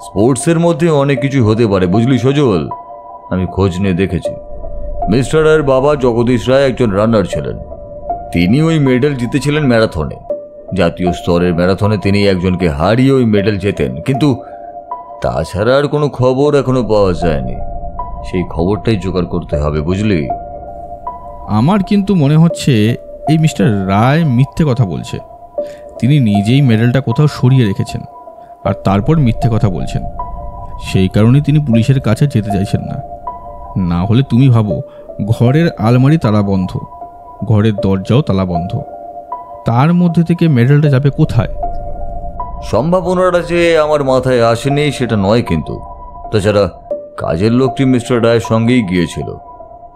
স্পোর্টসের মধ্যে অনেক কিছু হতে পারে, বুঝলি সজল। আমি খোঁজ নিয়ে দেখেছি, মিস্টার রায়ের বাবা জগদীশ রায় একজন রানার ছিলেন। তিনি ওই মেডেল জিতেছিলেন ম্যারাথনে, জাতীয় স্তরের ম্যারাথনে তিনি একজনকে হারিয়ে ওই মেডেল জেতেন, কিন্তু তাছাড়া আর কোনো খবর এখনো পাওয়া যায়নি। সেই খবরটাই জোগাড় করতে হবে, বুঝলি? আমার কিন্তু মনে হচ্ছে এই মিস্টার রায় মিথ্যে কথা বলছে। তিনি নিজেই মেডেলটা কোথাও সরিয়ে রেখেছেন আর তারপর মিথ্যে কথা বলছেন। সেই কারণেই তিনি পুলিশের কাছে যেতে চাইছেন না। না হলে তুমি ভাবো, ঘরের আলমারি তালা বন্ধ, ঘরের দরজাও তালা বন্ধ, তার মধ্যে থেকে মেডেলটা যাবে কোথায়? সম্ভাবনাটা যে আমার মাথায় আসেনি সেটা নয়, কিন্তু তাছাড়া কাজের লোকটি মিস্টার রায়ের সঙ্গেই গিয়েছিল,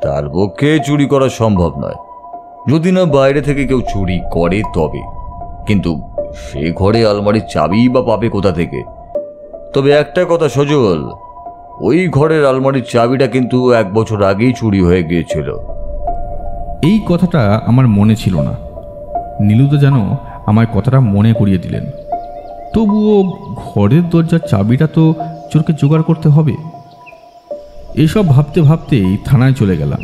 তার পক্ষে চুরি করা সম্ভব নয়, যদি না বাইরে থেকে কেউ চুরি করে তবে। কিন্তু সে ঘরে আলমারির চাবি বা পাবে কোথা থেকে? তবে একটা কথা সজল, ওই ঘরের আলমারির চাবিটা কিন্তু 1 বছর আগেই চুরি হয়ে গিয়েছিল। এই কথাটা আমার মনে ছিল না। নীলুদা যেন আমার কথাটা মনে করিয়ে দিলেন। তবুও ঘরের দরজার চাবিটা তো চোরকে জোগাড় করতে হবে। এসব ভাবতে ভাবতেই থানায় চলে গেলাম।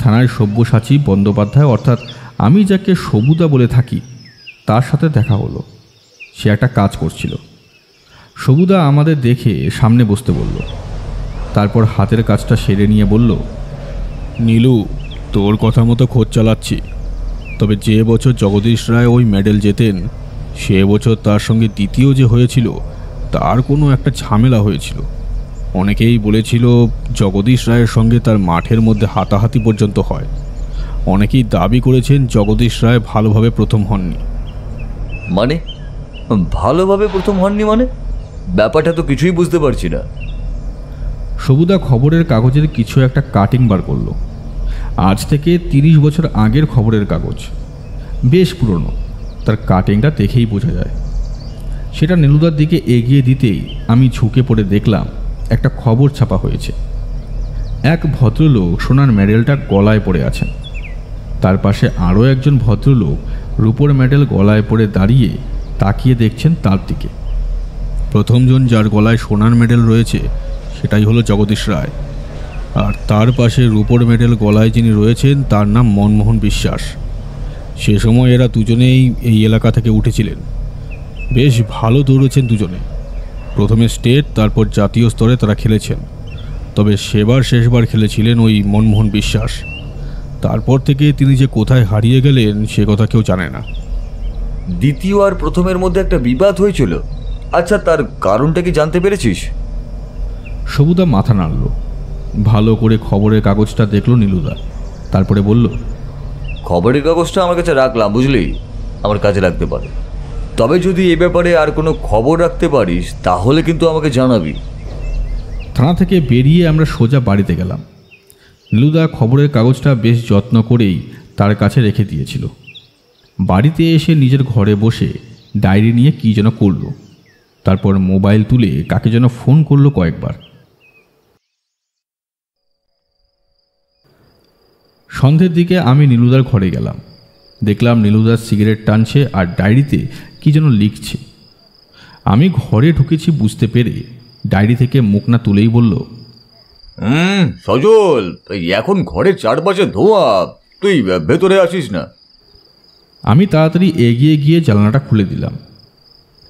থানায় সব্যসাচী বন্দ্যোপাধ্যায়, অর্থাৎ আমি যাকে সবুদা বলে থাকি, তার সাথে দেখা হলো। সে একটা কাজ করছিল। সবুদা আমাদের দেখে সামনে বসতে বলল, তারপর হাতের কাজটা সেরে নিয়ে বলল, নীলু, তোর কথা মতো খোঁজ চালাচ্ছি। তবে যে বছর জগদীশ রায় ওই মেডেল জেতেন সে বছর তার সঙ্গে দ্বিতীয় যে হয়েছিল তার কোনো একটা ঝামেলা হয়েছিল। অনেকেই বলেছিল জগদীশ রায়ের সঙ্গে তার মাঠের মধ্যে হাতাহাতি পর্যন্ত হয়। অনেকেই দাবি করেছেন জগদীশ রায় ভালোভাবে প্রথম হননি। মানে ভালোভাবে প্রথম হননি মানে? ব্যাপারটা তো কিছুই বুঝতে পারছি না। সবুদা খবরের কাগজের কিছু একটা কাটিং বার করলো। আজ থেকে 30 বছর আগের খবরের কাগজ, বেশ পুরনো। তার কাটিংটা দেখেই বোঝা যায়। সেটা নীলুদার দিকে এগিয়ে দিতেই আমি ঝুঁকে পড়ে দেখলাম একটা খবর ছাপা হয়েছে। এক ভদ্রলোক সোনার মেডেলটা গলায় পড়ে আছেন, তার পাশে আরও একজন ভদ্রলোক রূপোর মেডেল গলায় পড়ে দাঁড়িয়ে তাকিয়ে দেখছেন তার দিকে। প্রথমজন যার গলায় সোনার মেডেল রয়েছে সেটাই হলো জগদীশ রায়, আর তার পাশে রূপোর মেডেল গলায় যিনি রয়েছেন তার নাম মনমোহন বিশ্বাস। সে সময় এরা দুজনেই এই এলাকা থেকে উঠেছিলেন। বেশ ভালো দৌড়েছেন দুজনে। প্রথমে স্টেট, তারপর জাতীয় স্তরে তারা খেলেছেন। তবে শেষবার খেলেছিলেন ওই মনমোহন বিশ্বাস। তারপর থেকে তিনি যে কোথায় হারিয়ে গেলেন সে কথা কেউ জানে না। দ্বিতীয় আর প্রথমের মধ্যে একটা বিবাদ হয়েছিল। আচ্ছা, তার কারণটা কি জানতে পেরেছিস? সবুদা মাথা নাড়ল। ভালো করে খবরের কাগজটা দেখলো নীলুদা, তারপরে বলল, খবরের কাগজটা আমার কাছে রাখলাম, বুঝলি, আমার কাজে লাগতে পারে। তবে যদি এ ব্যাপারে আর কোনো খবর রাখতে পারিস তাহলে কিন্তু আমাকে জানাবি। থানা থেকে বেরিয়ে আমরা সোজা বাড়িতে গেলাম। নীলুদা খবরের কাগজটা বেশ যত্ন করেই তার কাছে রেখে দিয়েছিল। বাড়িতে এসে নিজের ঘরে বসে ডায়েরি নিয়ে কী যেন করলো, তারপর মোবাইল তুলে কাকে যেন ফোন করলো কয়েকবার। সন্ধ্যের দিকে আমি নীলুদার ঘরে গেলাম। দেখলাম নীলুদার সিগারেট টানছে আর ডায়েরিতে কী যেন লিখছে। আমি ঘরে ঢুকেছি বুঝতে পেরে ডায়েরি থেকে মুখ না তুলেই বলল, সজল, এখন ঘরের চারপাশে ধোঁয়া, তুই ভেতরে আসিস না। আমি তাড়াতাড়ি এগিয়ে গিয়ে জানলাটা খুলে দিলাম।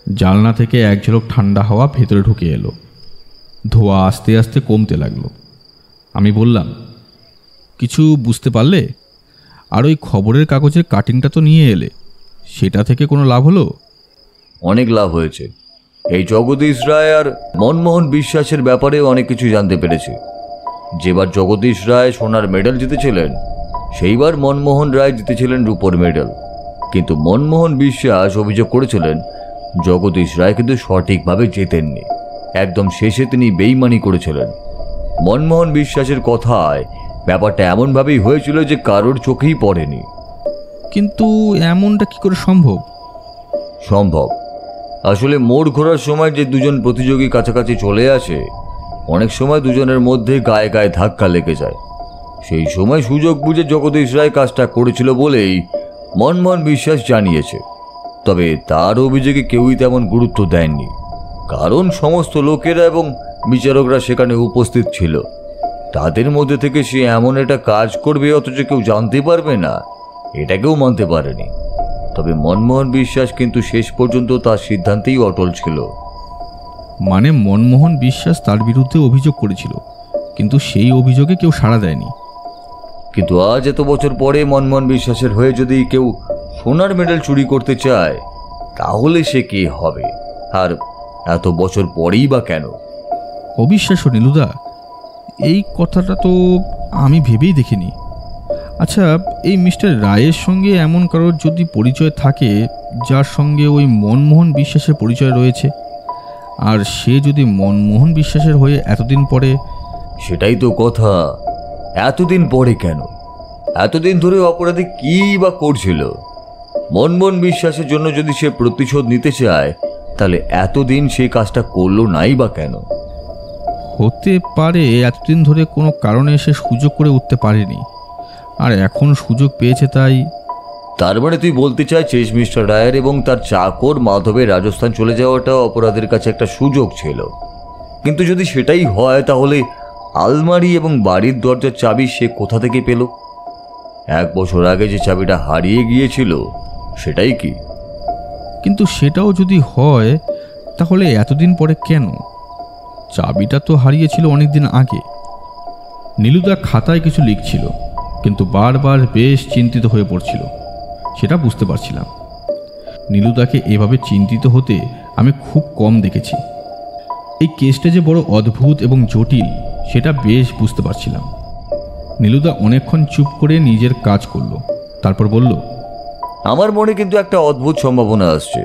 জানলা থেকে এক ঝলক ঠান্ডা হাওয়া ভেতরে ঢুকে এলো। ধোঁয়া আস্তে আস্তে কমতে লাগলো। আমি বললাম, কিছু বুঝতে পারলে? আর ওই খবরের কাগজের কাটিংটা তো নিয়ে এলে, সেটা থেকে কোনো লাভ হলো? অনেক লাভ হয়েছে। এই জগদীশ রায় আর মনমোহন বিশ্বাসের ব্যাপারে অনেক কিছু জানতে পেরেছি। যেবার জগদীশ রায় সোনার মেডেল জিতেছিলেন সেইবার মনমোহন রায় জিতেছিলেন রূপোর মেডেল। কিন্তু মনমোহন বিশ্বাস অভিযোগ করেছিলেন জগদীশ রায় কিন্তু সঠিকভাবে জেতেননি, একদম শেষে তিনি বেইমানি করেছিলেন। মনমোহন বিশ্বাসের কথায় ব্যাপারটা এমনভাবেই হয়েছিল যে কারোর চোখেই পড়েনি। কিন্তু এমনটা কি করে সম্ভব? সম্ভব। আসলে মোড় ঘোরার সময় যে দুজন প্রতিযোগী কাছাকাছি চলে আসে, অনেক সময় দুজনের মধ্যে গায়ে গায়ে ধাক্কা লেগে যায়। সেই সময় সুযোগ বুঝে জগদীশ রায় কাজটা করেছিল বলেই মনমোহন বিশ্বাস জানিয়েছে। তবে তার অভিযোগে কেউই তেমন গুরুত্ব দেয়নি, কারণ সমস্ত লোকেরা এবং বিচারকরা সেখানে উপস্থিত ছিল। তাদের মধ্যে থেকে সে এমন একটা কাজ করবে অথচ কেউ জানতে পারবে না, এটা কেউ মানতে পারেনি। তবে মনমোহন বিশ্বাস কিন্তু শেষ পর্যন্ত তার সিদ্ধান্তেই অটল ছিল। মানে মনমোহন বিশ্বাস তার বিরুদ্ধে অভিযোগ করেছিল, কিন্তু সেই অভিযোগে কেউ সাড়া দেয়নি। কিন্তু আজ এত বছর পরে মনমোহন বিশ্বাসের হয়ে যদি কেউ সোনার মেডেল চুরি করতে চায় তাহলে সে কে হবে? আর এত বছর পরেই বা কেন? অবিশ্বাস্য নীলুদা, এই কথাটা তো আমি ভেবেই দেখিনি। আচ্ছা, এই মিস্টার রায়ের সঙ্গে এমন কারোর যদি পরিচয় থাকে যার সঙ্গে ওই মনমোহন বিশ্বাসের পরিচয় রয়েছে, আর সে যদি মনমোহন বিশ্বাসের হয়ে এতদিন পরে... সেটাই তো কথা, এতদিন পরে কেন? এতদিন ধরে অপরাধী কী বা করছিল? মনমোহন বিশ্বাসের জন্য যদি সে প্রতিশোধ নিতে চায় তাহলে এতদিন সে কাজটা করলো নাই বা কেন? হতে পারে এতদিন ধরে কোনো কারণে সে সুযোগ করে উঠতে পারেনি, আর এখন সুযোগ পেয়েছে তাই। তার মানে তুই বলতে চাইছিস মিস্টার রায়ের এবং তার চাকর মাধবের রাজস্থান চলে যাওয়াটা অপরাধের কাছে একটা সুযোগ ছিল। কিন্তু যদি সেটাই হয় তাহলে আলমারি এবং বাড়ির দরজার চাবি সে কোথা থেকে পেল? 1 বছর আগে যে চাবিটা হারিয়ে গিয়েছিল সেটাই কি? কিন্তু সেটাও যদি হয় তাহলে এতদিন পরে কেন? চাবিটা তো হারিয়েছিল অনেকদিন আগে। নীলুদা খাতায় কিছু লিখছিল, কিন্তু বারবার বেশ চিন্তিত হয়ে পড়ছিল, সেটা বুঝতে পারছিলাম। নীলুদাকে এভাবে চিন্তিত হতে আমি খুব কম দেখেছি। এই কেসটা যে বড় অদ্ভুত এবং জটিল সেটা বেশ বুঝতে পারছিলাম। নীলুদা অনেকক্ষণ চুপ করে নিজের কাজ করলো, তারপর বলল, আমার মনে কিন্তু একটা অদ্ভুত সম্ভাবনা আসছে।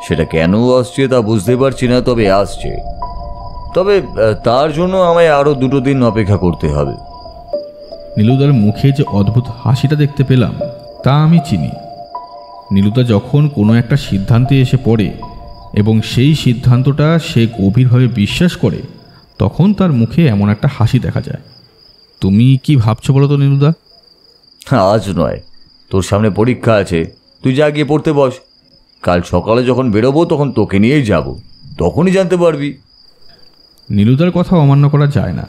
সেটা কেন আসছে তা বুঝতে পারছি না, তবে আসছে। তবে তার জন্য আমায় আরও 2 দিন অপেক্ষা করতে হবে। নীলুদার মুখে যে অদ্ভুত হাসিটা দেখতে পেলাম তা আমি চিনি। নীলুদা যখন কোনো একটা সিদ্ধান্তে এসে পড়ে এবং সেই সিদ্ধান্তটা সে গভীরভাবে বিশ্বাস করে, তখন তার মুখে এমন একটা হাসি দেখা যায়। তুমি কি ভাবছো বলো তো নীলুদা? আজ নয়, তোর সামনে পরীক্ষা আছে, তুই যা গিয়ে পড়তে বস। কাল সকালে যখন বেরোবো তখন তোকে নিয়েই যাব, তখনই জানতে পারবি। নীলুদার কথা অমান্য করা যায় না।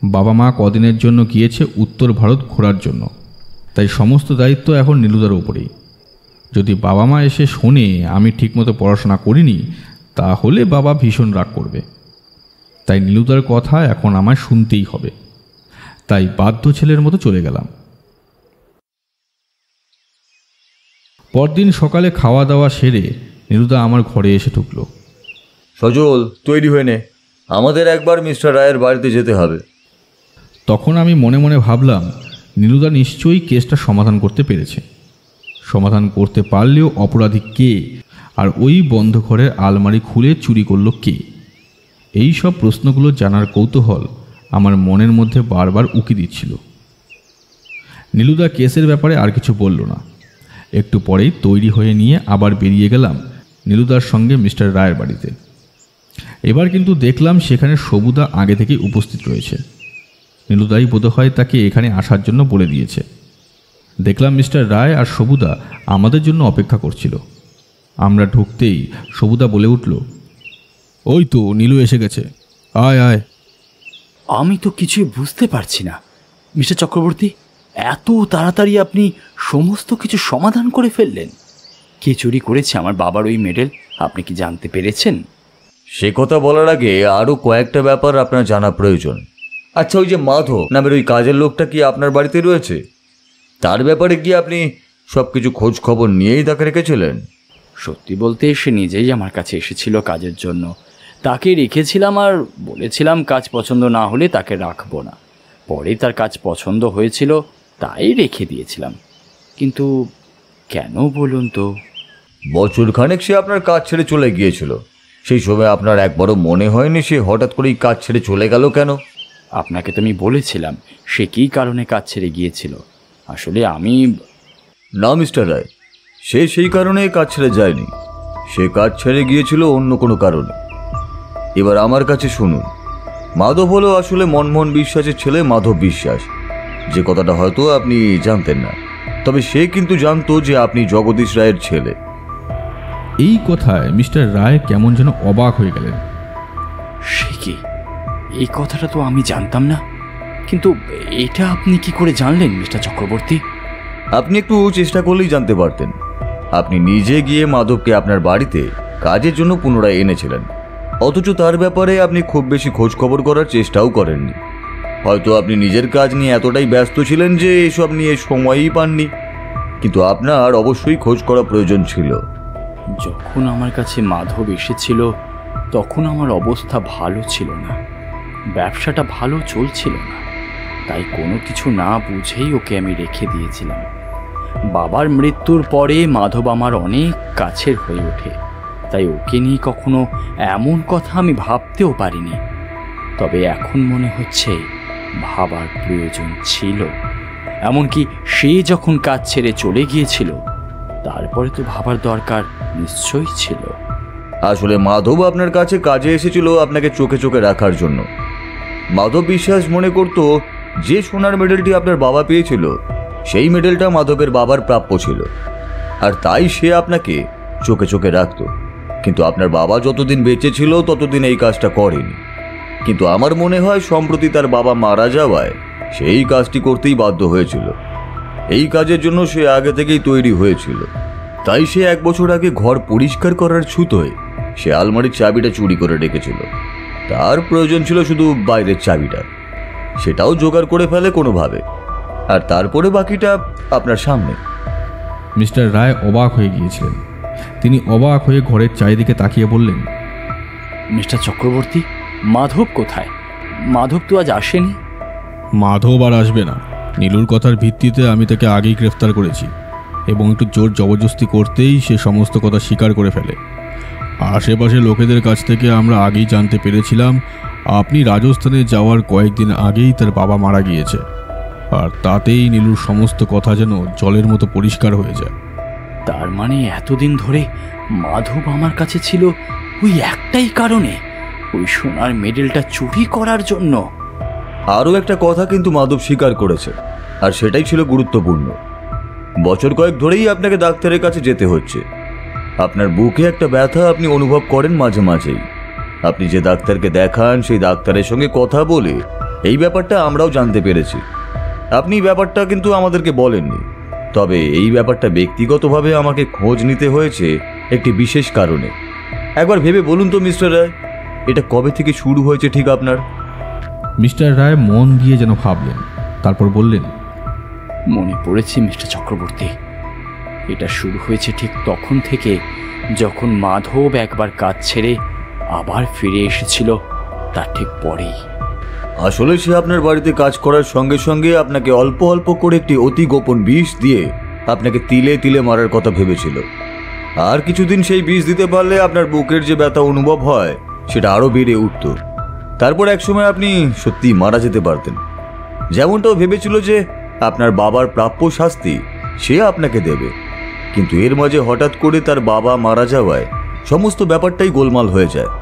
বাবা মা কদিনের জন্য গিয়েছে উত্তর ভারত ঘোরার জন্য, তাই সমস্ত দায়িত্ব এখন নীলুদার উপরেই। যদি বাবা মা এসে শোনে আমি ঠিকমতো পড়াশোনা করিনি, তাহলে বাবা ভীষণ রাগ করবে। তাই নীলুদার কথা এখন আমায় শুনতেই হবে। তাই বাধ্য ছেলের মতো চলে গেলাম। পরদিন সকালে খাওয়া দাওয়া সেরে নীলুদা আমার ঘরে এসে ঢুকলো। সজল, তৈরি হয়ে নে, আমাদের একবার মিস্টার রায়ের বাড়িতে যেতে হবে। তখন আমি মনে মনে ভাবলাম, নীলুদা নিশ্চয়ই কেসটা সমাধান করতে পেরেছে। সমাধান করতে পারলেও অপরাধী কে, আর ওই বন্ধ ঘরের আলমারি খুলে চুরি করলো কে? এই সব প্রশ্নগুলো জানার কৌতূহল আমার মনের মধ্যে বারবার উকি দিচ্ছিল। নীলুদা কেসের ব্যাপারে আর কিছু বলল না। একটু পরেই তৈরি হয়ে নিয়ে আবার বেরিয়ে গেলাম নীলুদার সঙ্গে মিস্টার রায়ের বাড়িতে। এবার কিন্তু দেখলাম সেখানে সবুদা আগে থেকেই উপস্থিত রয়েছে। নীলুদাই বোধহয় তাকে এখানে আসার জন্য বলে দিয়েছে। দেখলাম মিস্টার রায় আর সবুদা আমাদের জন্য অপেক্ষা করছিল। আমরা ঢুকতেই সবুদা বলে উঠল, ওই তো নীলু এসে গেছে, আয় আয়। আমি তো কিছুই বুঝতে পারছি না মিস্টার চক্রবর্তী, এত তাড়াতাড়ি আপনি সমস্ত কিছু সমাধান করে ফেললেন। কে চুরি করেছে আমার বাবার ওই মেডেল, আপনি কি জানতে পেরেছেন? সে কথা বলার আগে আরও কয়েকটা ব্যাপার আপনার জানা প্রয়োজন। আচ্ছা, ওই যে মাধব নামের ওই কাজের লোকটা কি আপনার বাড়িতে রয়েছে? তার ব্যাপারে কি আপনি সব কিছু খোঁজ খবর নিয়েই তাকে রেখেছিলেন? সত্যি বলতে সে নিজেই আমার কাছে এসেছিল কাজের জন্য। তাকে রেখেছিলাম আর বলেছিলাম কাজ পছন্দ না হলে তাকে রাখবো না। পরে তার কাজ পছন্দ হয়েছিল, তাই রেখে দিয়েছিলাম। কিন্তু কেন বলুন তো? বছরখানেক সে আপনার কাজ ছেড়ে চলে গিয়েছিল, সেই সময় আপনার একবারও মনে হয়নি সে হঠাৎ করেই কাজ ছেড়ে চলে গেল কেন? আপনাকে তো আমি বলেছিলাম সে কী কারণে কাজ ছেড়ে গিয়েছিল। আসলে আমি... না মিস্টার রায়, সে সেই কারণে কাজ ছেড়ে যায়নি। সে কাজ ছেড়ে গিয়েছিল অন্য কোনো কারণে। এবার আমার কাছে শুনুন, মাধব হলো আসলে মনমোহন বিশ্বাসের ছেলে মাধব বিশ্বাস, যে কথাটা হয়তো আপনি জানতেন না। তবে সে কিন্তু জানতো যে আপনি জগদীশ রায়ের ছেলে। এই কথায় মিস্টার রায় কেমন যেন অবাক হয়ে গেলেন। সে কি? এই কথাটা তো আমি জানতাম না, কিন্তু এটা আপনি কি করে জানলেন মিস্টার চক্রবর্তী? আপনি একটু চেষ্টা করলেই জানতে পারতেন। আপনি নিজে গিয়ে মাধবকে আপনার বাড়িতে কাজের জন্য পুনরায় এনেছিলেন, অথচ তার ব্যাপারে আপনি খুব বেশি খোঁজ খবর করার চেষ্টাও করেননি। হয়তো আপনি নিজের কাজ নিয়ে এতটাই ব্যস্ত ছিলেন যে এসব নিয়ে সময়ই পাননি, কিন্তু আপনার অবশ্যই খোঁজ করা প্রয়োজন ছিল। যখন আমার কাছে মাধব এসেছিল তখন আমার অবস্থা ভালো ছিল না, ব্যবসাটা ভালো চলছিল না, তাই কোনো কিছু না বুঝেই ওকে আমি রেখে দিয়েছিলাম। বাবার মৃত্যুর পরে মাধব আমার অনেক কাছের হয়ে ওঠে, তাই ওকে নিয়ে কখনো এমন কথা আমি ভাবতেও পারিনি। তবে এখন মনে হচ্ছে ভাবার প্রয়োজন ছিল। এমনকি সে যখন কাজ ছেড়ে চলে গিয়েছিল তারপরে তো ভাবার দরকার নিশ্চয়ই ছিল। আসলে মাধব আপনার কাছে কাজে এসেছিল আপনাকে চোখে চোখে রাখার জন্য। মাধব বিশ্বাস মনে করত যে সোনার মেডেলটি আপনার বাবা পেয়েছিল সেই মেডেলটা মাধবের বাবার প্রাপ্য ছিল, আর তাই সে আপনাকে চোখে চোখে রাখত। কিন্তু আপনার বাবা যতদিন বেঁচে ছিল ততদিন এই কাজটা করেনি। কিন্তু আমার মনে হয় সম্প্রতি তার বাবা মারা যাওয়ায় সেই কাজটি করতেই বাধ্য হয়েছিল। এই কাজের জন্য সে আগে থেকেই তৈরি হয়েছিল। তাই সে 1 বছর আগে ঘর পরিষ্কার করার ছুতোয় সে আলমারির চাবিটা চুরি করে রেখেছিল। তার প্রয়োজন ছিল শুধু বাইরের চাবিটা, সেটাও জোগাড় করে ফেলে কোনোভাবে, আর তারপরে বাকিটা আপনার সামনে। মিস্টার রায় অবাক হয়ে গিয়েছিলেন। তিনি অবাক হয়ে ঘরের চারিদিকে তাকিয়ে বললেন, মিস্টার চক্রবর্তী, মাধব কোথায়? মাধব তো আজ আসেনি। মাধব আর আসবে না। নীলুর কথার ভিত্তিতে আমি তাকে আগেই গ্রেফতার করেছি, এবং একটু জোর জবরদস্তি করতেই সে সমস্ত কথা স্বীকার করে ফেলে। আশেপাশে লোকেদের কাছ থেকে আমরা আগেই জানতে পেরেছিলাম আপনি রাজস্থানে যাওয়ার কয়েকদিন আগেই তার বাবা মারা গিয়েছে, আর তাতেই নীলুর সমস্ত কথা যেন জলের মতো পরিষ্কার হয়ে যায়। তার মানে এতদিন ধরে মাধব আমার কাছে ছিল ওই একটাই কারণে, ওই সোনার মেডেলটা চুরি করার জন্য। আরও একটা কথা কিন্তু মাধব স্বীকার করেছে, আর সেটাই ছিল গুরুত্বপূর্ণ। বছর কয়েক ধরেই আপনাকে ডাক্তারের কাছে যেতে হচ্ছে। আপনার বুকে একটা ব্যথা আপনি অনুভব করেন মাঝে মাঝেই। আপনি যে ডাক্তারকে দেখান সেই ডাক্তারের সঙ্গে কথা বলে এই ব্যাপারটা আমরাও জানতে পেরেছি। আপনি ব্যাপারটা কিন্তু আমাদেরকে বলেননি, তবে এই ব্যাপারটা ব্যক্তিগতভাবে আমাকে খোঁজ নিতে হয়েছে একটি বিশেষ কারণে। একবার ভেবে বলুন তো মিস্টার রায়, এটা কবে থেকে শুরু হয়েছে ঠিক আপনার? মিস্টার রায় মন দিয়ে যেন ভাবলেন, তারপর বললেন, মনে পড়েছে মিস্টার চক্রবর্তী, এটা শুরু হয়েছে ঠিক তখন থেকে যখন মাধব একবার কাজ ছেড়ে আবার ফিরে এসেছিল, তার ঠিক পরেই। আসলে সে আপনার বাড়িতে কাজ করার সঙ্গে সঙ্গে আপনাকে অল্প অল্প করে একটি অতি গোপন বিষ দিয়ে আপনাকে তিলে তিলে মারার কথা ভেবেছিল। আর কিছুদিন সেই বিষ দিতে পারলে আপনার বুকের যে ব্যথা অনুভব হয় সেটা আরও বেড়ে উঠত। তারপর একসময় আপনি সত্যি মারা যেতে পারতেন। যেমনটাও ভেবেছিল যে আপনার বাবার প্রাপ্য শাস্তি সে আপনাকে দেবে, কিন্তু এর মাঝে হঠাৎ করে তার বাবা মারা যাওয়ায় সমস্ত ব্যাপারটাই গোলমাল হয়ে যায়।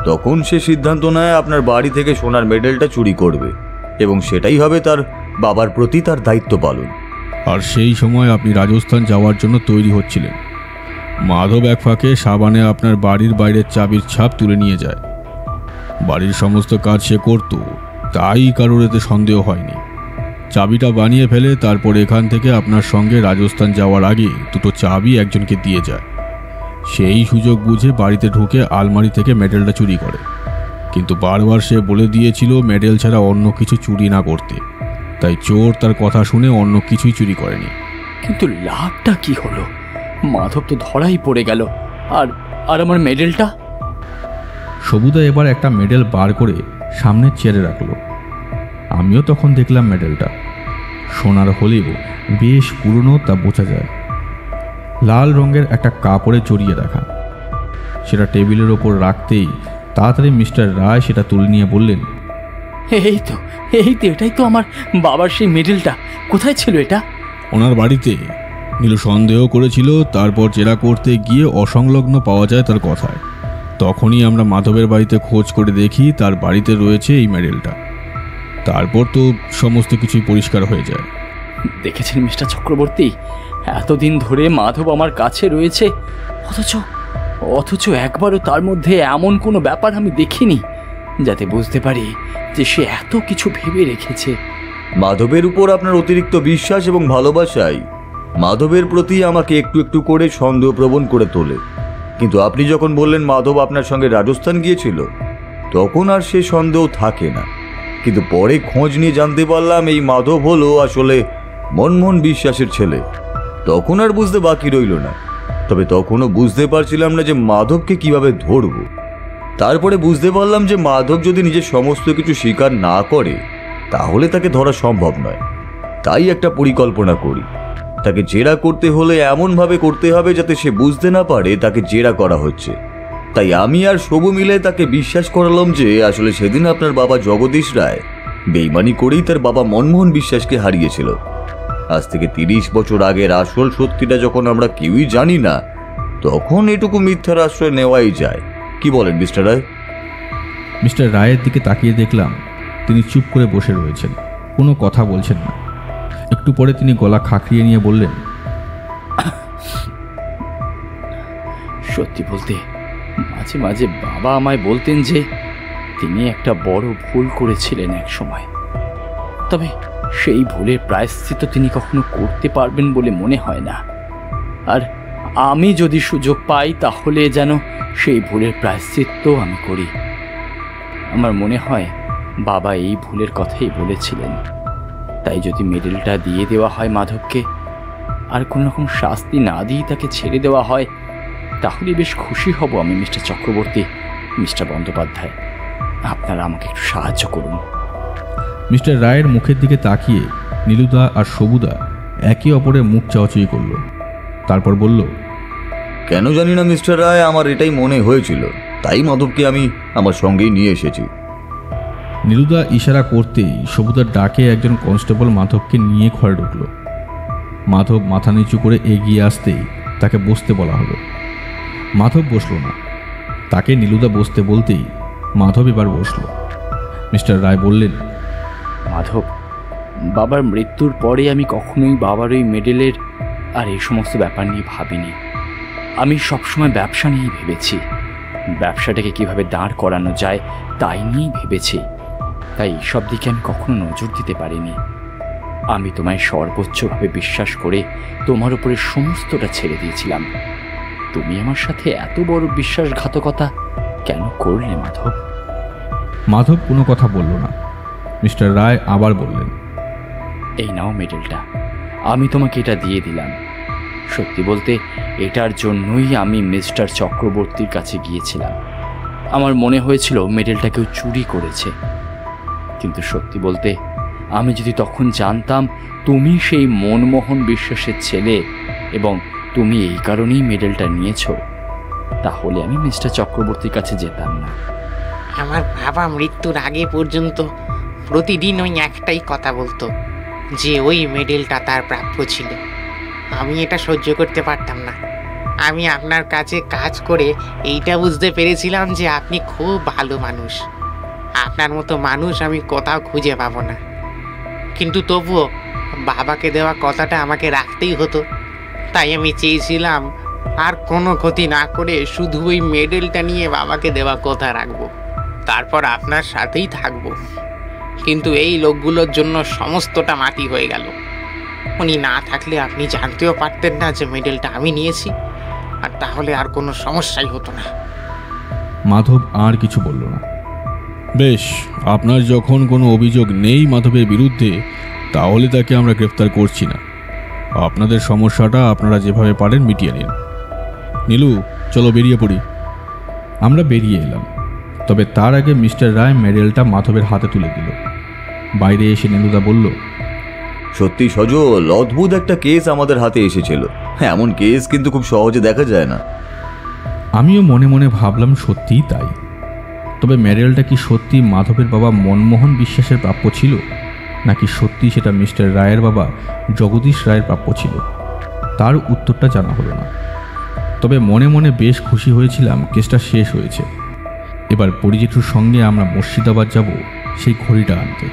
তখন সে সিদ্ধান্ত নেয় আপনার বাড়ি থেকে সোনার মেডেলটা চুরি করবে, এবং সেটাই হবে তার বাবার প্রতি তার দায়িত্ব পালন। আর সেই সময় আপনি রাজস্থান যাওয়ার জন্য তৈরি হচ্ছিলেন। মাধব এক ফাঁকে সাবানে আপনার বাড়ির বাইরের চাবির ছাপ তুলে নিয়ে যায়। বাড়ির সমস্ত কাজ সে করত, তাই কারোর এতে সন্দেহ হয়নি। চাবিটা বানিয়ে ফেলে তারপর এখান থেকে আপনার সঙ্গে রাজস্থান যাওয়ার আগে দুটো চাবি একজনকে দিয়ে যায়। সেই সুযোগ বুঝে বাড়িতে ঢুকে আলমারি থেকে মেডেলটা চুরি করে, কিন্তু বারবার সে বলে দিয়েছিল মেডেল ছাড়া অন্য কিছু চুরি না করতে, তাই চোর তার কথা শুনে অন্য কিছুই চুরি করেনি। কিন্তু লাভটা কি হলো? মাধব তো ধরাই পড়ে গেল, আর আর আমার মেডেলটা? সবুদা এবার একটা মেডেল বার করে সামনের চেয়ারে রাখলো। আমিও তখন দেখলাম মেডেলটা সোনার হলেও বেশ পুরনো, তা বোঝা যায়। লাল রঙের একটা কাপড়ে জড়িয়ে রাখা। সেটা টেবিলের ওপর রাখতেই তাড়াতাড়ি মিস্টার রায় সেটা তুলে নিয়ে বললেন, এই তো এটাই তো আমার বাবার সেই মেডেলটা। কোথায় ছিল এটা? ওনার বাড়িতে। নীলু সন্দেহ করেছিল, তারপর জেরা করতে গিয়ে অসংলগ্ন পাওয়া যায় তার কথায়। তখনই আমরা মাধবের বাড়িতে খোঁজ করে দেখি তার বাড়িতে রয়েছে এই মেডেলটা। তারপর তো সমস্ত কিছুই পরিষ্কার হয়ে যায়। দেখেছেন মিস্টার চক্রবর্তী, এতদিন ধরে মাধব আমার কাছে রয়েছে, অথচ একবারও তার মধ্যে এমন কোনো ব্যাপার আমি দেখিনি যাতে বুঝতে পারি যে সে এত কিছু ভেবে রেখেছে। মাধবের উপর আপনার অতিরিক্ত বিশ্বাস এবং ভালোবাসাই মাধবের প্রতি আমাকে একটু একটু করে সন্দেহপ্রবণ করে তোলে। কিন্তু আপনি যখন বললেন মাধব আপনার সঙ্গে রাজস্থান গিয়েছিল, তখন আর সে সন্দেহ থাকে না। কিন্তু পরে খোঁজ নিয়ে জানতে পারলাম এই মাধব হলো আসলে মনমোহন বিশ্বাসের ছেলে। তখন আর বুঝতে বাকি রইল না, তবে তখনও বুঝতে পারছিলাম না যে মাধবকে কিভাবে ধরব। তারপরে বুঝতে পারলাম যে মাধব যদি নিজের সমস্ত কিছু স্বীকার না করে তাহলে তাকে ধরা সম্ভব নয়। তাই একটা পরিকল্পনা করি, তাকে জেরা করতে হলে এমনভাবে করতে হবে যাতে সে বুঝতে না পারে তাকে জেরা করা হচ্ছে। তাই আমি আর সবু মিলে তাকে বিশ্বাস করালাম যে আসলে সেদিন আপনার বাবা জগদীশ রায় বেইমানি করেই তার বাবা মনমোহন বিশ্বাসকে হারিয়েছিল। আজ থেকে 30 বছর আগের আসল সত্যিটা যখন আমরা কেউই জানি না, তখন এটুকু মিথ্যার আশ্রয় নেওয়াই যায়। কি বলেন মিস্টার রায়? মিস্টার রায়ের দিকে তাকিয়ে দেখলাম তিনি চুপ করে বসে রয়েছেন, কোনো কথা বলছেন না। একটু পরে তিনি গলা খাঁকড়িয়ে নিয়ে বললেন, সত্যি বলতে মাঝে মাঝে বাবা আমায় বলতেন যে তিনি একটা বড় ভুল করেছিলেন এক সময়, তবে সেই ভুলের প্রায়শ্চিত্ত তিনি কখনো করতে পারবেন বলে মনে হয় না। আর আমি যদি সুযোগ পাই তাহলে যেন সেই ভুলের প্রায়শ্চিত্ত আমি করি। আমার মনে হয় বাবা এই ভুলের কথাই বলেছিলেন। তাই যদি মেডেলটা দিয়ে দেওয়া হয় মাধবকে, আর কোনো রকম শাস্তি না দিয়ে তাকে ছেড়ে দেওয়া হয়, তাহলে বেশ খুশি হব আমি মিস্টার চক্রবর্তী, মিস্টার বন্দ্যোপাধ্যায়। আপনারা আমাকে একটু সাহায্য করুন। মিস্টার রায়ের মুখের দিকে তাকিয়ে নীলুদা আর সবুদা একে অপরের মুখ চাওয়াচুই করল। তারপর বলল, কেন জানি না মিস্টার রায়, আমার এটাই মনে হয়েছিল, তাই মাধবকে আমি আমার সঙ্গেই নিয়ে এসেছি। নীলুদা ইশারা করতেই সবুদার ডাকে একজন কনস্টেবল মাধবকে নিয়ে ঘরে ঢুকল। মাধব মাথা নিচু করে এগিয়ে আসতেই তাকে বসতে বলা হলো। মাধব বসল না। তাকে নীলুদা বসতে বলতেই মাধব এবার বসল। মিস্টার রায় বললেন, মাধব, বাবার মৃত্যুর পরে আমি কখনোই বাবার ওই মেডেলের আর এই সমস্ত ব্যাপার নিয়ে ভাবিনি। আমি সবসময় ব্যবসা নিয়েই ভেবেছি, ব্যবসাটাকে কিভাবে দাঁড় করানো যায় তাই নিয়েই ভেবেছি। তাই এইসব দিকে আমি কখনো নজর দিতে পারিনি। আমি তোমায় সর্বোচ্চভাবে বিশ্বাস করে তোমার উপরে সমস্তটা ছেড়ে দিয়েছিলাম। তুমি আমার সাথে এত বড় বিশ্বাসঘাতকতা কেন করলে মাধব? মাধব কোনো কথা বলল না। মিস্টার রায় আবার বললেন, এই নাও মেডেলটা, আমি তোমাকে এটা দিয়ে দিলাম। সত্যি বলতে এটার জন্যই আমি মিস্টার চক্রবর্তীর কাছে গিয়েছিলাম। আমার মনে হয়েছিল মেডেলটা কেউ চুরি করেছে, কিন্তু সত্যি বলতে আমি যদি তখন জানতাম তুমি সেই মনমোহন বিশ্বাসের ছেলে এবং তুমি এই কারণেই মেডেলটা নিয়েছো, তাহলে আমি মিস্টার চক্রবর্তীর কাছে যেতাম না। আমার বাবা মৃত্যুর আগে পর্যন্ত প্রতিদিন ওই একটাই কথা বলতো যে ওই মেডেলটা তার প্রাপ্য ছিল। আমি এটা সহ্য করতে পারতাম না। আমি আপনার কাছে কাজ করে এইটা বুঝতে পেরেছিলাম যে আপনি খুব ভালো মানুষ। আপনার মতো মানুষ আমি কোথাও খুঁজে পাবো না। কিন্তু তবুও বাবাকে দেওয়া কথাটা আমাকে রাখতেই হতো। তাই আমি চেয়েছিলাম আর কোনো ক্ষতি না করে শুধু ওই মেডেলটা নিয়ে বাবাকে দেওয়া কথা রাখবো, তারপর আপনার সাথেই থাকবো। কিন্তু এই লোকগুলোর জন্য সমস্তটা মাটি হয়ে গেল। উনি না থাকলে আপনি জানতেও পারতেন না যে মেডেলটা আমি নিয়েছি, আর তাহলে আর কোনো সমস্যাই হতো না। মাধব আর কিছু বলল না। বেশ, আপনার যখন কোনো অভিযোগ নেই মাধবের বিরুদ্ধে, তাহলে তাকে আমরা গ্রেফতার করছি না। আপনাদের সমস্যাটা আপনারা যেভাবে পারেন মিটিয়ে নিন। নীলু, চলো বেরিয়ে পড়ি। আমরা বেরিয়ে এলাম। তবে তার আগে মিস্টার রায় মেডেলটা মাধবের হাতে তুলে দিল। বাইরে এসে নীলুদা বলল, সত্যি সজল, অদ্ভুত একটা কেস আমাদের হাতে এসেছিল। এমন কেস কিন্তু খুব সহজে দেখা যায় না। আমিও মনে মনে ভাবলাম সত্যিই তাই। তবে মেডেলটা কি সত্যি মাধবের বাবা মনমোহন বিশ্বাসের প্রাপ্য ছিল, নাকি সত্যি সেটা মিস্টার রায়ের বাবা জগদীশ রায়ের প্রাপ্য ছিল, তার উত্তরটা জানা হলো না। তবে মনে মনে বেশ খুশি হয়েছিলাম কেসটা শেষ হয়েছে। এবার পরিজেঠুর সঙ্গে আমরা মুর্শিদাবাদ যাব সেই ঘড়িটা আনতে।